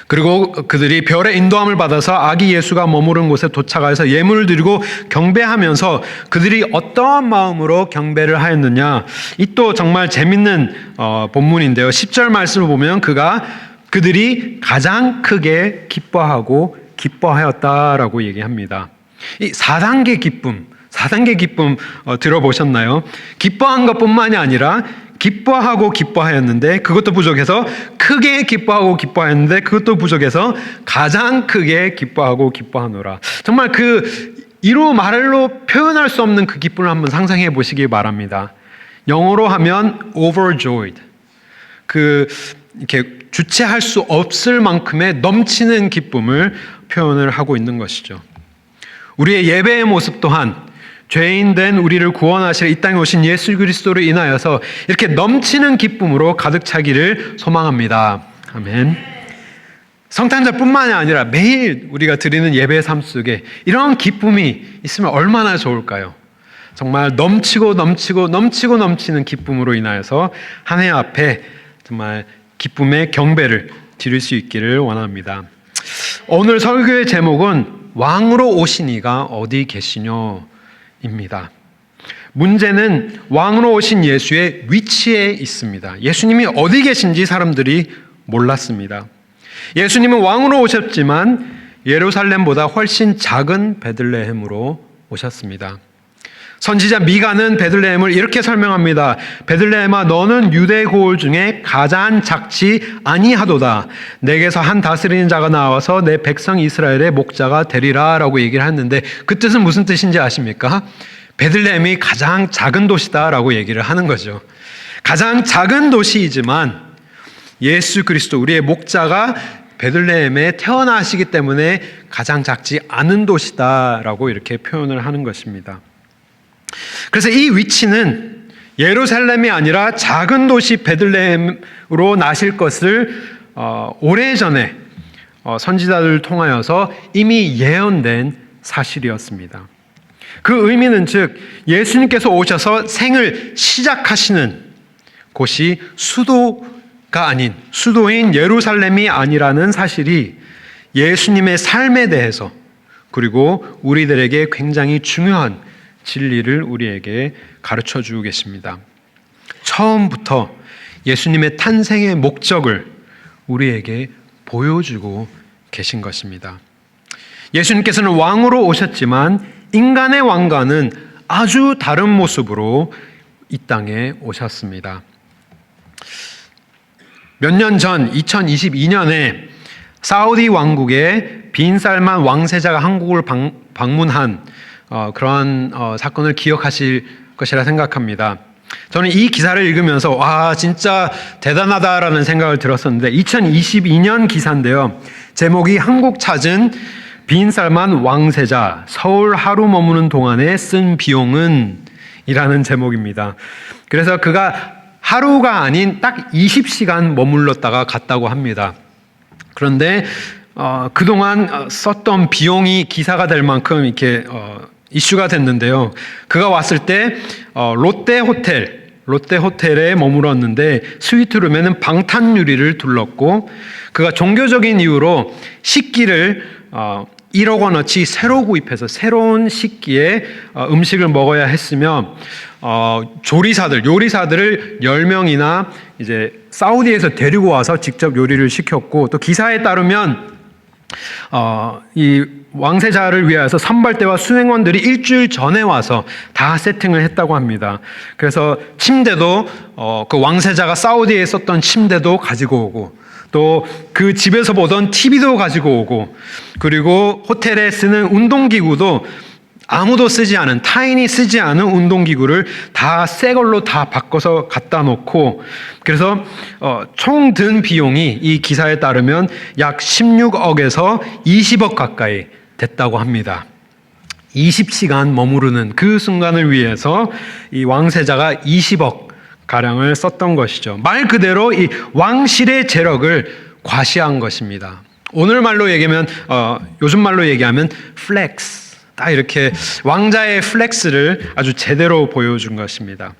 그리고 그들이 별의 인도함을 받아서 아기 예수가 머무른 곳에 도착해서 예물을 드리고 경배하면서 그들이 어떠한 마음으로 경배를 하였느냐, 이 또 정말 재밌는 본문인데요. 10절 말씀을 보면 그들이 가장 크게 기뻐하고 기뻐하였다라고 얘기합니다. 이 4단계 기쁨 들어보셨나요? 기뻐한 것뿐만이 아니라 기뻐하고 기뻐하였는데 그것도 부족해서 크게 기뻐하고 기뻐하였는데 그것도 부족해서 가장 크게 기뻐하고 기뻐하노라. 정말 이루 말로 표현할 수 없는 그 기쁨을 한번 상상해 보시기 바랍니다. 영어로 하면 overjoyed. 이렇게 주체할 수 없을 만큼의 넘치는 기쁨을 표현을 하고 있는 것이죠. 우리의 예배의 모습 또한 죄인된 우리를 구원하시려 이 땅에 오신 예수 그리스도로 인하여서 이렇게 넘치는 기쁨으로 가득 차기를 소망합니다. 아멘. 성탄절뿐만이 아니라 매일 우리가 드리는 예배의 삶 속에 이런 기쁨이 있으면 얼마나 좋을까요? 정말 넘치고 넘치는 기쁨으로 인하여서 한 해 앞에 정말 기쁨의 경배를 드릴 수 있기를 원합니다. 오늘 설교의 제목은 왕으로 오신 이가 어디 계시뇨입니다. 문제는 왕으로 오신 예수의 위치에 있습니다. 예수님이 어디 계신지 사람들이 몰랐습니다. 예수님은 왕으로 오셨지만 예루살렘보다 훨씬 작은 베들레헴으로 오셨습니다. 선지자 미가는 베들레헴을 이렇게 설명합니다. 베들레헴아, 너는 유대 고을 중에 가장 작지 아니하도다. 내게서 한 다스리는 자가 나와서 내 백성 이스라엘의 목자가 되리라 라고 얘기를 했는데, 그 뜻은 무슨 뜻인지 아십니까? 베들레헴이 가장 작은 도시다 라고 얘기를 하는 거죠. 가장 작은 도시이지만 예수 그리스도 우리의 목자가 베들레헴에 태어나시기 때문에 가장 작지 않은 도시다 라고 이렇게 표현을 하는 것입니다. 그래서 이 위치는 예루살렘이 아니라 작은 도시 베들레헴으로 나실 것을 오래전에 선지자들을 통하여서 이미 예언된 사실이었습니다. 그 의미는 즉 예수님께서 오셔서 생을 시작하시는 곳이 수도인 예루살렘이 아니라는 사실이 예수님의 삶에 대해서, 그리고 우리들에게 굉장히 중요한 진리를 우리에게 가르쳐 주고 계십니다. 처음부터 예수님의 탄생의 목적을 우리에게 보여주고 계신 것입니다. 예수님께서는 왕으로 오셨지만 인간의 왕과는 아주 다른 모습으로 이 땅에 오셨습니다. 몇 년 전 2022년에 사우디 왕국의 빈 살만 왕세자가 한국을 방문한 그런 사건을 기억하실 것이라 생각합니다. 저는 이 기사를 읽으면서 와, 진짜 대단하다라는 생각을 들었었는데, 2022년 기사인데요. 제목이 한국 찾은 빈 살만 왕세자, 서울 하루 머무는 동안에 쓴 비용은 이라는 제목입니다. 그래서 그가 하루가 아닌 딱 20시간 머물렀다가 갔다고 합니다. 그런데 그동안 썼던 비용이 기사가 될 만큼 이렇게 이슈가 됐는데요. 그가 왔을 때 롯데 호텔에 머물었는데 스위트룸에는 방탄 유리를 둘렀고, 그가 종교적인 이유로 식기를 1억 원어치 새로 구입해서 새로운 식기에 음식을 먹어야 했으며, 요리사들을 10명이나 이제 사우디에서 데리고 와서 직접 요리를 시켰고, 또 기사에 따르면 이 왕세자를 위하여서 선발대와 수행원들이 일주일 전에 와서 다 세팅을 했다고 합니다. 그래서 침대도 그 왕세자가 사우디에 썼던 침대도 가지고 오고, 또 그 집에서 보던 TV도 가지고 오고, 그리고 호텔에 쓰는 운동기구도 아무도 쓰지 않은, 타인이 쓰지 않은 운동기구를 다 새 걸로 다 바꿔서 갖다 놓고, 그래서 총 든 비용이 이 기사에 따르면 약 16억에서 20억 가까이 됐다고 합니다. 20시간 머무르는 그 순간을 위해서 이 왕세자가 20억 가량을 썼던 것이죠. 말 그대로 이 왕실의 재력을 과시한 것입니다. 오늘 말로 얘기하면, 요즘 말로 얘기하면 플렉스, 딱 이렇게 왕자의 플렉스를 아주 제대로 보여준 것입니다.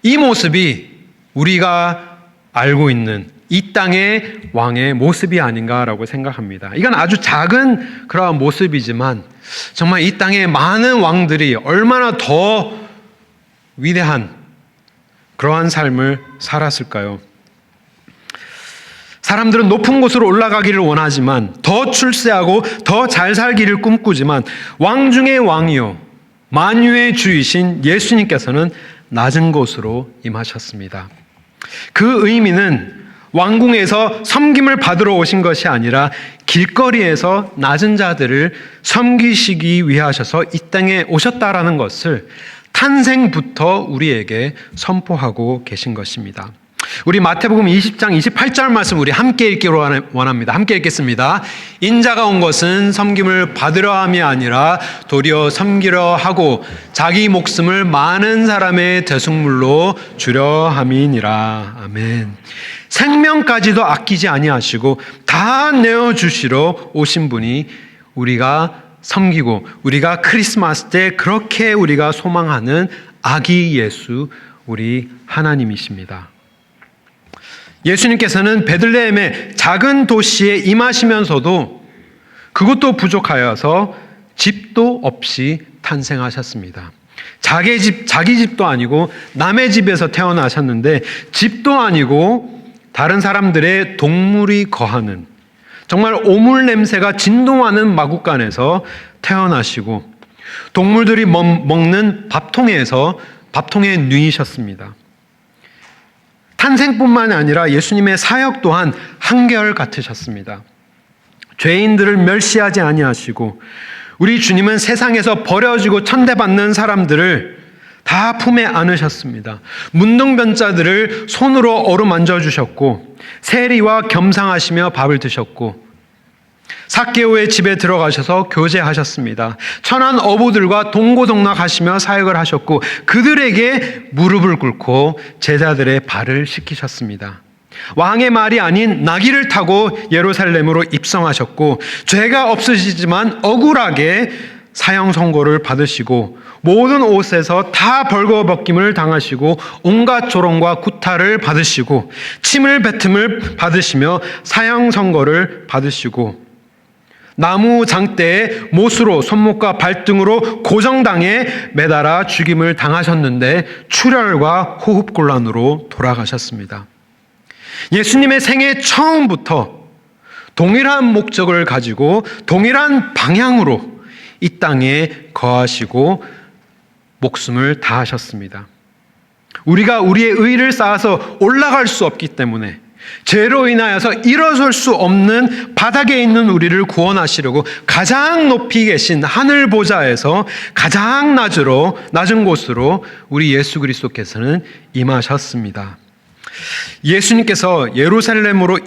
이 모습이 우리가 알고 있는 이 땅의 왕의 모습이 아닌가라고 생각합니다. 이건 아주 작은 그러한 모습이지만 정말 이 땅의 많은 왕들이 얼마나 더 위대한 그러한 삶을 살았을까요? 사람들은 높은 곳으로 올라가기를 원하지만, 더 출세하고 더 잘 살기를 꿈꾸지만, 왕 중의 왕이요 만유의 주이신 예수님께서는 낮은 곳으로 임하셨습니다. 그 의미는 왕궁에서 섬김을 받으러 오신 것이 아니라 길거리에서 낮은 자들을 섬기시기 위해 하셔서 이 땅에 오셨다라는 것을 탄생부터 우리에게 선포하고 계신 것입니다. 우리 마태복음 20장 28절 말씀 우리 함께 읽기로 원합니다. 함께 읽겠습니다. 인자가 온 것은 섬김을 받으려 함이 아니라 도리어 섬기려 하고 자기 목숨을 많은 사람의 대속물로 주려 함이니라. 아멘. 생명까지도 아끼지 아니하시고 다 내어주시러 오신 분이 우리가 섬기고 우리가 크리스마스 때 그렇게 우리가 소망하는 아기 예수, 우리 하나님이십니다. 예수님께서는 베들레헴의 작은 도시에 임하시면서도 그것도 부족하여서 집도 없이 탄생하셨습니다. 자기 집도 아니고 남의 집에서 태어나셨는데 집도 아니고 다른 사람들의 동물이 거하는 정말 오물 냄새가 진동하는 마구간에서 태어나시고 동물들이 먹는 밥통에 누이셨습니다. 탄생뿐만 아니라 예수님의 사역 또한 한결 같으셨습니다. 죄인들을 멸시하지 아니하시고 우리 주님은 세상에서 버려지고 천대받는 사람들을 다 품에 안으셨습니다. 문둥변자들을 손으로 어루만져 주셨고 세리와 겸상하시며 밥을 드셨고 삭개오의 집에 들어가셔서 교제하셨습니다. 천한 어부들과 동고동락하시며 사역을 하셨고 그들에게 무릎을 꿇고 제자들의 발을 씻기셨습니다. 왕의 말이 아닌 나귀를 타고 예루살렘으로 입성하셨고 죄가 없으시지만 억울하게 사형 선고를 받으시고 모든 옷에서 다 벌거벗김을 당하시고 온갖 조롱과 구타를 받으시고 침을 뱉음을 받으시며 사형 선고를 받으시고 나무 장대에 못으로 손목과 발등으로 고정당해 매달아 죽임을 당하셨는데 출혈과 호흡곤란으로 돌아가셨습니다. 예수님의 생애 처음부터 동일한 목적을 가지고 동일한 방향으로 이 땅에 거하시고 목숨을 다하셨습니다. 우리가 우리의 의를 쌓아서 올라갈 수 없기 때문에 죄로 인하여서 일어설 수 없는 바닥에 있는 우리를 구원하시려고 가장 높이 계신 하늘 보좌에서 가장 낮은 곳으로 우리 예수 그리스도께서는 임하셨습니다. 예수님께서 예루살렘으로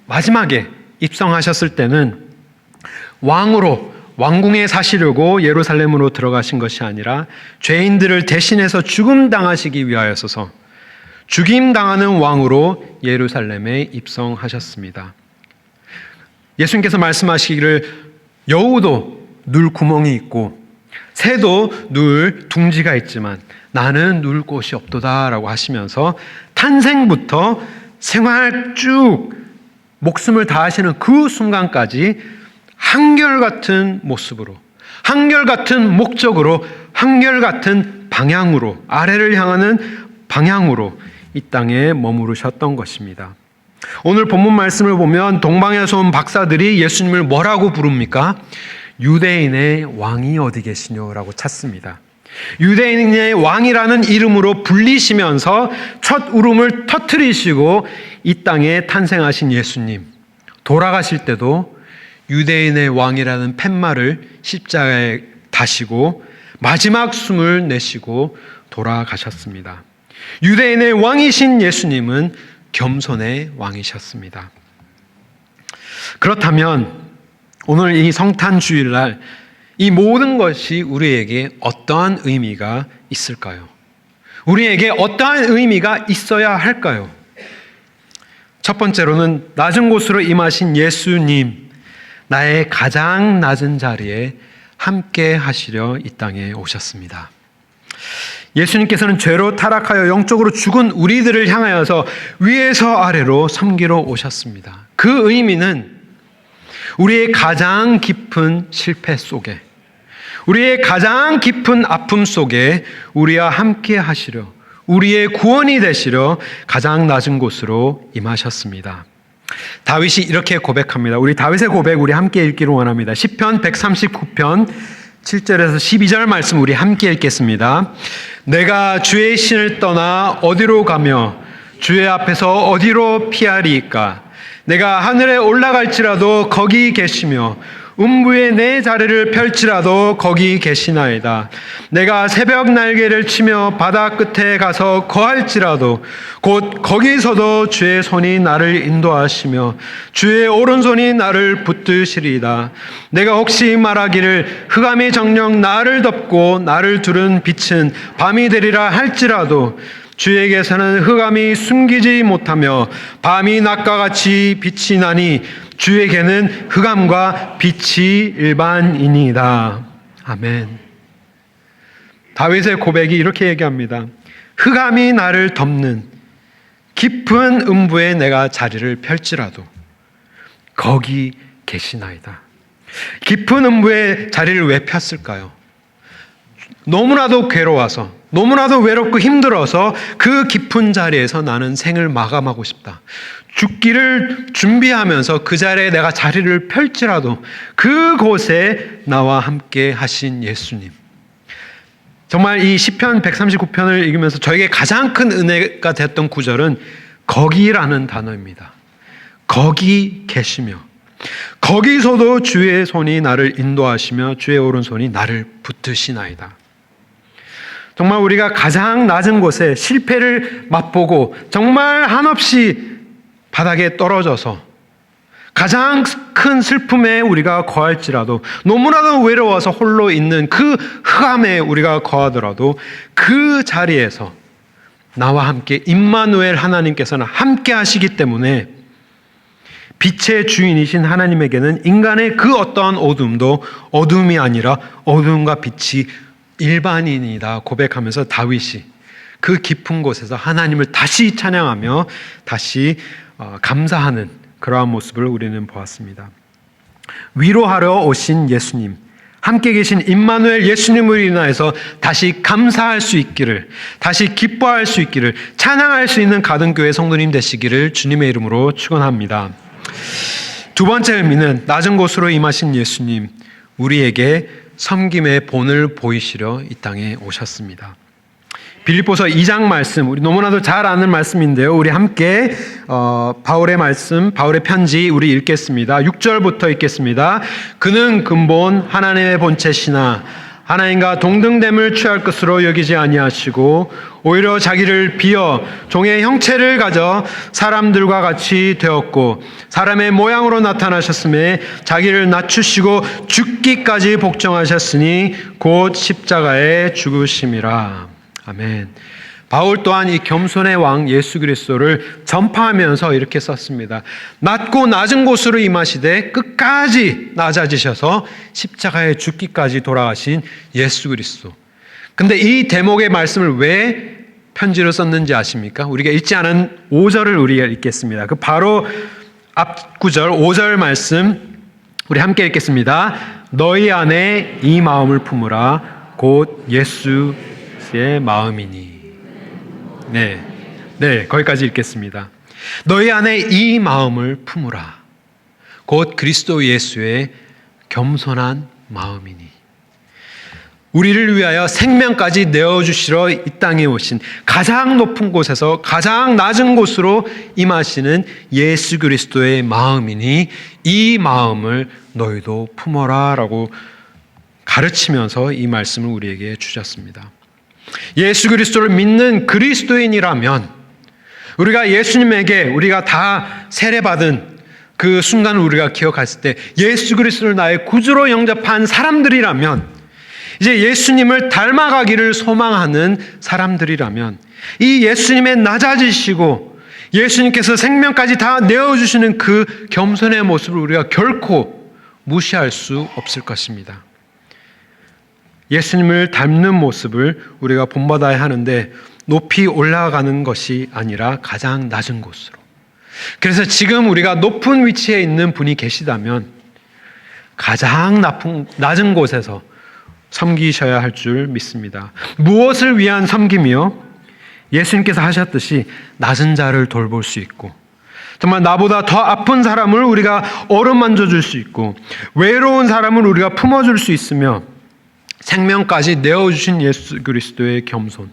마지막에 입성하셨을 때는 왕궁에 사시려고 예루살렘으로 들어가신 것이 아니라 죄인들을 대신해서 죽임당하시기 위하여서 죽임당하는 왕으로 예루살렘에 입성하셨습니다. 예수님께서 말씀하시기를 여우도 눌 구멍이 있고 새도 눌 둥지가 있지만 나는 눌 곳이 없도다라고 하시면서 탄생부터 생활 쭉 목숨을 다하시는 그 순간까지 한결같은 모습으로 한결같은 목적으로 한결같은 방향으로 아래를 향하는 방향으로 이 땅에 머무르셨던 것입니다. 오늘 본문 말씀을 보면 동방에서 온 박사들이 예수님을 뭐라고 부릅니까? 유대인의 왕이 어디 계시뇨라고 찾습니다. 유대인의 왕이라는 이름으로 불리시면서 첫 울음을 터뜨리시고 이 땅에 탄생하신 예수님, 돌아가실 때도 유대인의 왕이라는 팻말을 십자가에 다시고 마지막 숨을 내쉬고 돌아가셨습니다. 유대인의 왕이신 예수님은 겸손의 왕이셨습니다. 그렇다면 오늘 이 성탄 주일날 이 모든 것이 우리에게 어떠한 의미가 있을까요? 우리에게 어떠한 의미가 있어야 할까요? 첫 번째로는 낮은 곳으로 임하신 예수님, 나의 가장 낮은 자리에 함께 하시려 이 땅에 오셨습니다. 예수님께서는 죄로 타락하여 영적으로 죽은 우리들을 향하여서 위에서 아래로 섬기러 오셨습니다. 그 의미는 우리의 가장 깊은 실패 속에, 우리의 가장 깊은 아픔 속에 우리와 함께 하시려, 우리의 구원이 되시려 가장 낮은 곳으로 임하셨습니다. 다윗이 이렇게 고백합니다. 우리 다윗의 고백 우리 함께 읽기를 원합니다. 시편 139편 7절에서 12절 말씀 우리 함께 읽겠습니다. 내가 주의 신을 떠나 어디로 가며 주의 앞에서 어디로 피하리이까? 내가 하늘에 올라갈지라도 거기 계시며 음부에 내 자리를 펼치라도 거기 계시나이다. 내가 새벽 날개를 치며 바다 끝에 가서 거할지라도 곧 거기서도 주의 손이 나를 인도하시며 주의 오른손이 나를 붙드시리이다. 내가 혹시 말하기를 흑암이 정녕 나를 덮고 나를 두른 빛은 밤이 되리라 할지라도 주에게서는 흑암이 숨기지 못하며 밤이 낮과 같이 빛이 나니 주에게는 흑암과 빛이 일반이니이다. 아멘. 다윗의 고백이 이렇게 얘기합니다. 흑암이 나를 덮는 깊은 음부에 내가 자리를 펼지라도 거기 계시나이다. 깊은 음부에 자리를 왜 폈을까요? 너무나도 괴로워서, 너무나도 외롭고 힘들어서 그 깊은 자리에서 나는 생을 마감하고 싶다. 죽기를 준비하면서 그 자리에 내가 자리를 펼지라도 그곳에 나와 함께 하신 예수님. 정말 이 시편 139편을 읽으면서 저에게 가장 큰 은혜가 됐던 구절은 거기라는 단어입니다. 거기 계시며 거기서도 주의 손이 나를 인도하시며 주의 오른손이 나를 붙드시나이다. 정말 우리가 가장 낮은 곳에 실패를 맛보고 정말 한없이 바닥에 떨어져서 가장 큰 슬픔에 우리가 거할지라도, 너무나도 외로워서 홀로 있는 그 흑암에 우리가 거하더라도 그 자리에서 나와 함께 임마누엘 하나님께서는 함께 하시기 때문에 빛의 주인이신 하나님에게는 인간의 그 어떠한 어둠도 어둠이 아니라 어둠과 빛이 일반인이다 고백하면서 다윗이 그 깊은 곳에서 하나님을 다시 찬양하며 다시 감사하는 그러한 모습을 우리는 보았습니다. 위로하러 오신 예수님, 함께 계신 임마누엘 예수님을 인하여서 다시 감사할 수 있기를, 다시 기뻐할 수 있기를, 찬양할 수 있는 가든교회 성도님 되시기를 주님의 이름으로 축원합니다. 두 번째 의미는 낮은 곳으로 임하신 예수님, 우리에게 섬김의 본을 보이시려 이 땅에 오셨습니다. 빌립보서 2장 말씀, 우리 너무나도 잘 아는 말씀인데요. 우리 함께 바울의 말씀, 바울의 편지 우리 읽겠습니다. 6절부터 읽겠습니다. 그는 근본 하나님의 본체시나 하나님과 동등됨을 취할 것으로 여기지 아니하시고 오히려 자기를 비어 종의 형체를 가져 사람들과 같이 되었고 사람의 모양으로 나타나셨음에 자기를 낮추시고 죽기까지 복종하셨으니 곧 십자가에 죽으심이라. 아멘. 바울 또한 이 겸손의 왕 예수 그리스도를 전파하면서 이렇게 썼습니다. 낮고 낮은 곳으로 임하시되 끝까지 낮아지셔서 십자가에 죽기까지 돌아가신 예수 그리스도. 근데 이 대목의 말씀을 왜 편지로 썼는지 아십니까? 우리가 읽지 않은 5절을 우리가 읽겠습니다. 그 바로 앞 구절 5절 말씀 우리 함께 읽겠습니다. 너희 안에 이 마음을 품으라 곧 예수의 마음이니. 네, 거기까지 읽겠습니다. 너희 안에 이 마음을 품으라. 곧 그리스도 예수의 겸손한 마음이니. 우리를 위하여 생명까지 내어주시러 이 땅에 오신 가장 높은 곳에서 가장 낮은 곳으로 임하시는 예수 그리스도의 마음이니 이 마음을 너희도 품어라 라고 가르치면서 이 말씀을 우리에게 주셨습니다. 예수 그리스도를 믿는 그리스도인이라면 우리가 예수님에게 우리가 다 세례받은 그 순간을 우리가 기억했을 때 예수 그리스도를 나의 구주로 영접한 사람들이라면 이제 예수님을 닮아가기를 소망하는 사람들이라면 이 예수님의 낮아지시고 예수님께서 생명까지 다 내어주시는 그 겸손의 모습을 우리가 결코 무시할 수 없을 것입니다. 예수님을 닮는 모습을 우리가 본받아야 하는데 높이 올라가는 것이 아니라 가장 낮은 곳으로. 그래서 지금 우리가 높은 위치에 있는 분이 계시다면 가장 낮은 곳에서 섬기셔야 할 줄 믿습니다. 무엇을 위한 섬김이요? 예수님께서 하셨듯이 낮은 자를 돌볼 수 있고 정말 나보다 더 아픈 사람을 우리가 어루만져 줄 수 있고 외로운 사람을 우리가 품어줄 수 있으며 생명까지 내어주신 예수 그리스도의 겸손.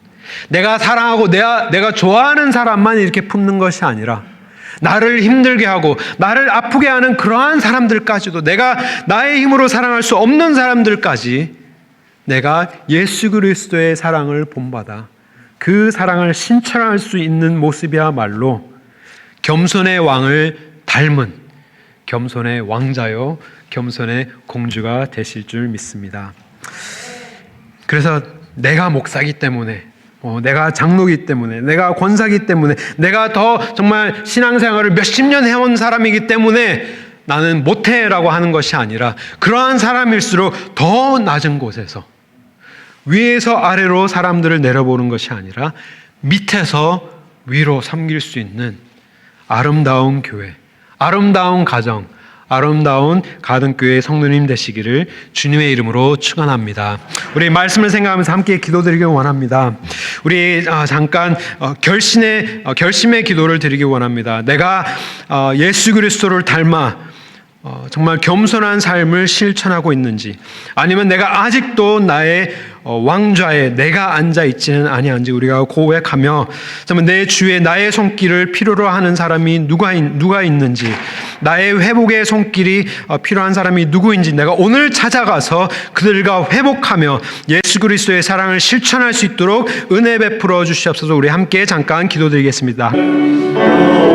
내가 사랑하고 내가 좋아하는 사람만 이렇게 품는 것이 아니라 나를 힘들게 하고 나를 아프게 하는 그러한 사람들까지도 내가 나의 힘으로 사랑할 수 없는 사람들까지 내가 예수 그리스도의 사랑을 본받아 그 사랑을 신청할 수 있는 모습이야말로 겸손의 왕을 닮은 겸손의 왕자요 겸손의 공주가 되실 줄 믿습니다. 그래서 내가 목사기 때문에 내가 장로기 때문에 내가 권사기 때문에 내가 더 정말 신앙생활을 몇십 년 해온 사람이기 때문에 나는 못해라고 하는 것이 아니라 그러한 사람일수록 더 낮은 곳에서 위에서 아래로 사람들을 내려보는 것이 아니라 밑에서 위로 섬길 수 있는 아름다운 교회, 아름다운 가정, 아름다운 가든교회 성도님 되시기를 주님의 이름으로 축원합니다. 우리 말씀을 생각하면서 함께 기도드리기 원합니다. 우리 잠깐 결심의 기도를 드리기 원합니다. 내가 예수 그리스도를 닮아 정말 겸손한 삶을 실천하고 있는지, 아니면 내가 아직도 나의 왕좌에 내가 앉아 있지는 아니한지 우리가 고백하며, 정말 내 주에 나의 손길을 필요로 하는 사람이 누가 있는지, 나의 회복의 손길이 필요한 사람이 누구인지 내가 오늘 찾아가서 그들과 회복하며 예수 그리스도의 사랑을 실천할 수 있도록 은혜 베풀어 주시옵소서. 우리 함께 잠깐 기도드리겠습니다. 주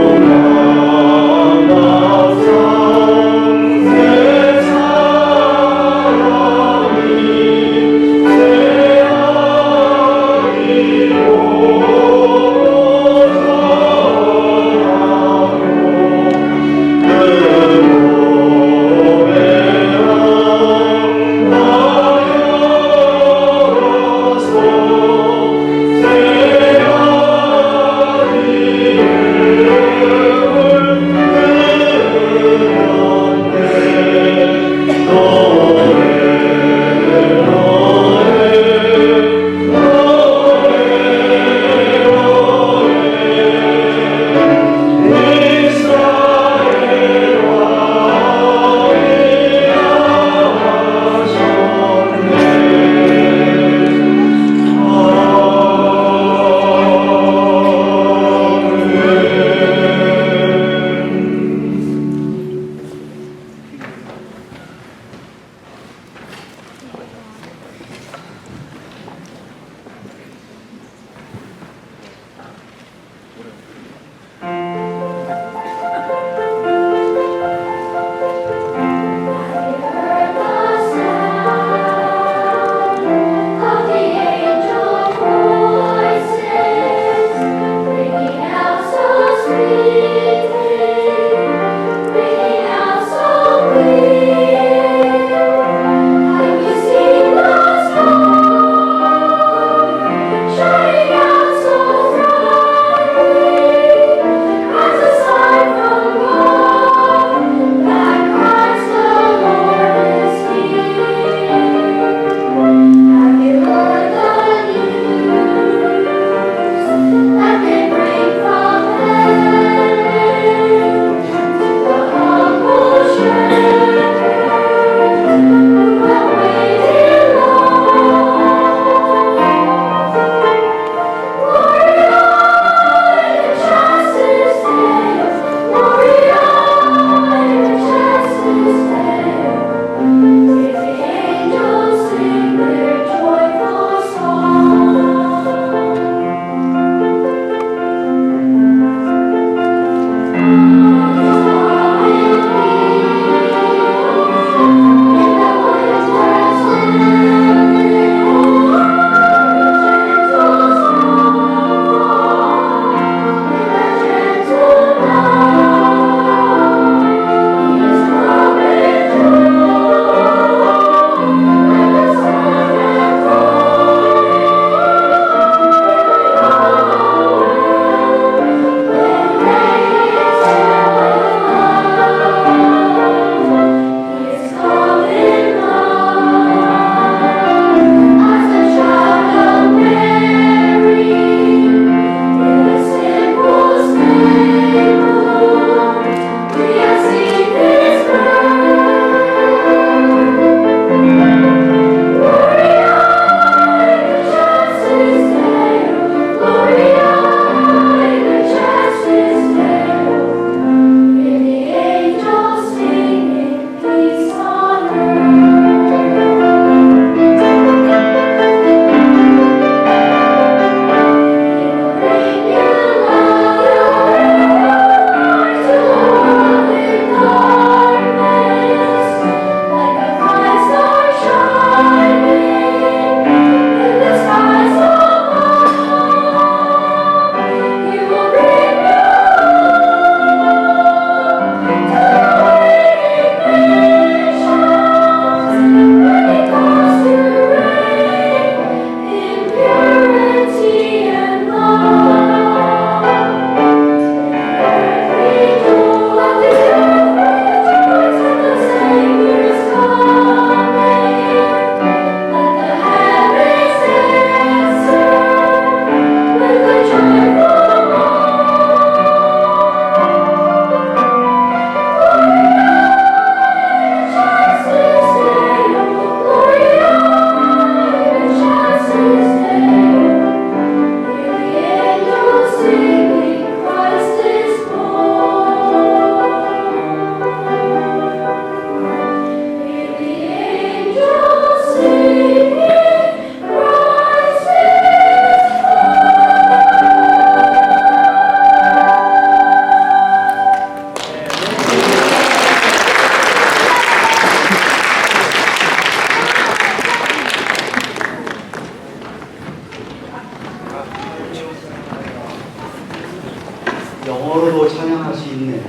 찬양할 수 있네.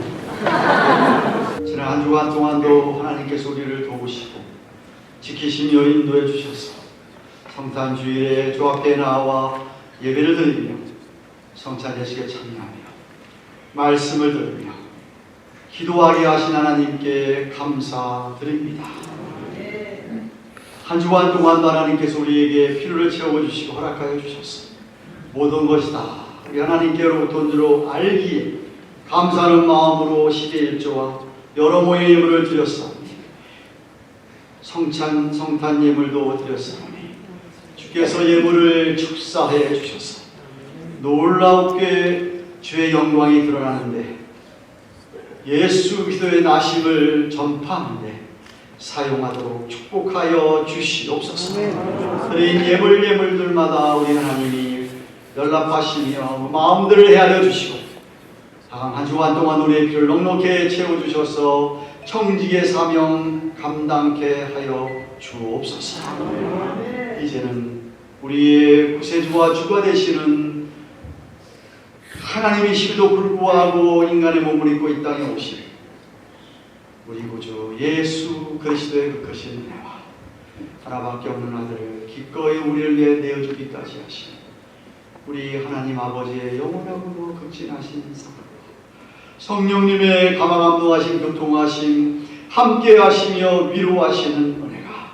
지난 한 주간 동안도 하나님께서 우리를 도우시고 지키시며 인도해 주셔서 성탄 주일에 주 앞에 나와 예배를 드리며 성찬 예식에 참여하며 말씀을 들으며 기도하게 하신 하나님께 감사드립니다. 한 주간 동안도 하나님께서 우리에게 필요를 채워주시고 허락하여 주셨어. 모든 것이 다 우리 하나님께로부터 온 줄로 알기에 감사하는 마음으로 11조와 여러 모의 예물을 드렸사오니 성탄 예물도 드렸사오니 주께서 예물을 축사해 주셨어. 놀랍게 주의 영광이 드러나는데 예수 그리스도의 나심을 전파하는데 사용하도록 축복하여 주시옵소서. 드린 예물들마다 우리 하나님이 연락하시며 마음들을 헤아려 주시고 한 주간 동안 우리의 필요를 넉넉히 채워주셔서 청직의 사명 감당케 하여 주옵소서. 이제는 우리의 구세주와 주가 되시는 하나님이시기도 불구하고 인간의 몸을 입고 이 땅에 오실 우리 구주 예수 그리스도의 그 크신 은혜와 하나밖에 없는 아들을 기꺼이 우리를 위해 내어주기까지 하신 우리 하나님 아버지의 영원하고 극진하신 사랑, 성령님의 감화감동하신 교통하심, 함께하시며 위로하시는 은혜가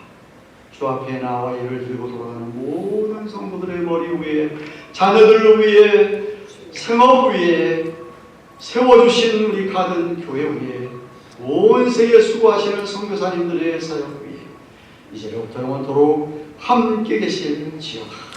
주 앞에 나와 예를 들고 돌아가는 모든 성도들의 머리 위에, 자녀들 위에, 생업 위에 세워주신 우리 가든 교회 위에, 온 세계 수고하시는 선교사님들의 사역 위에 이제로부터 영원토록 함께 계실지어다.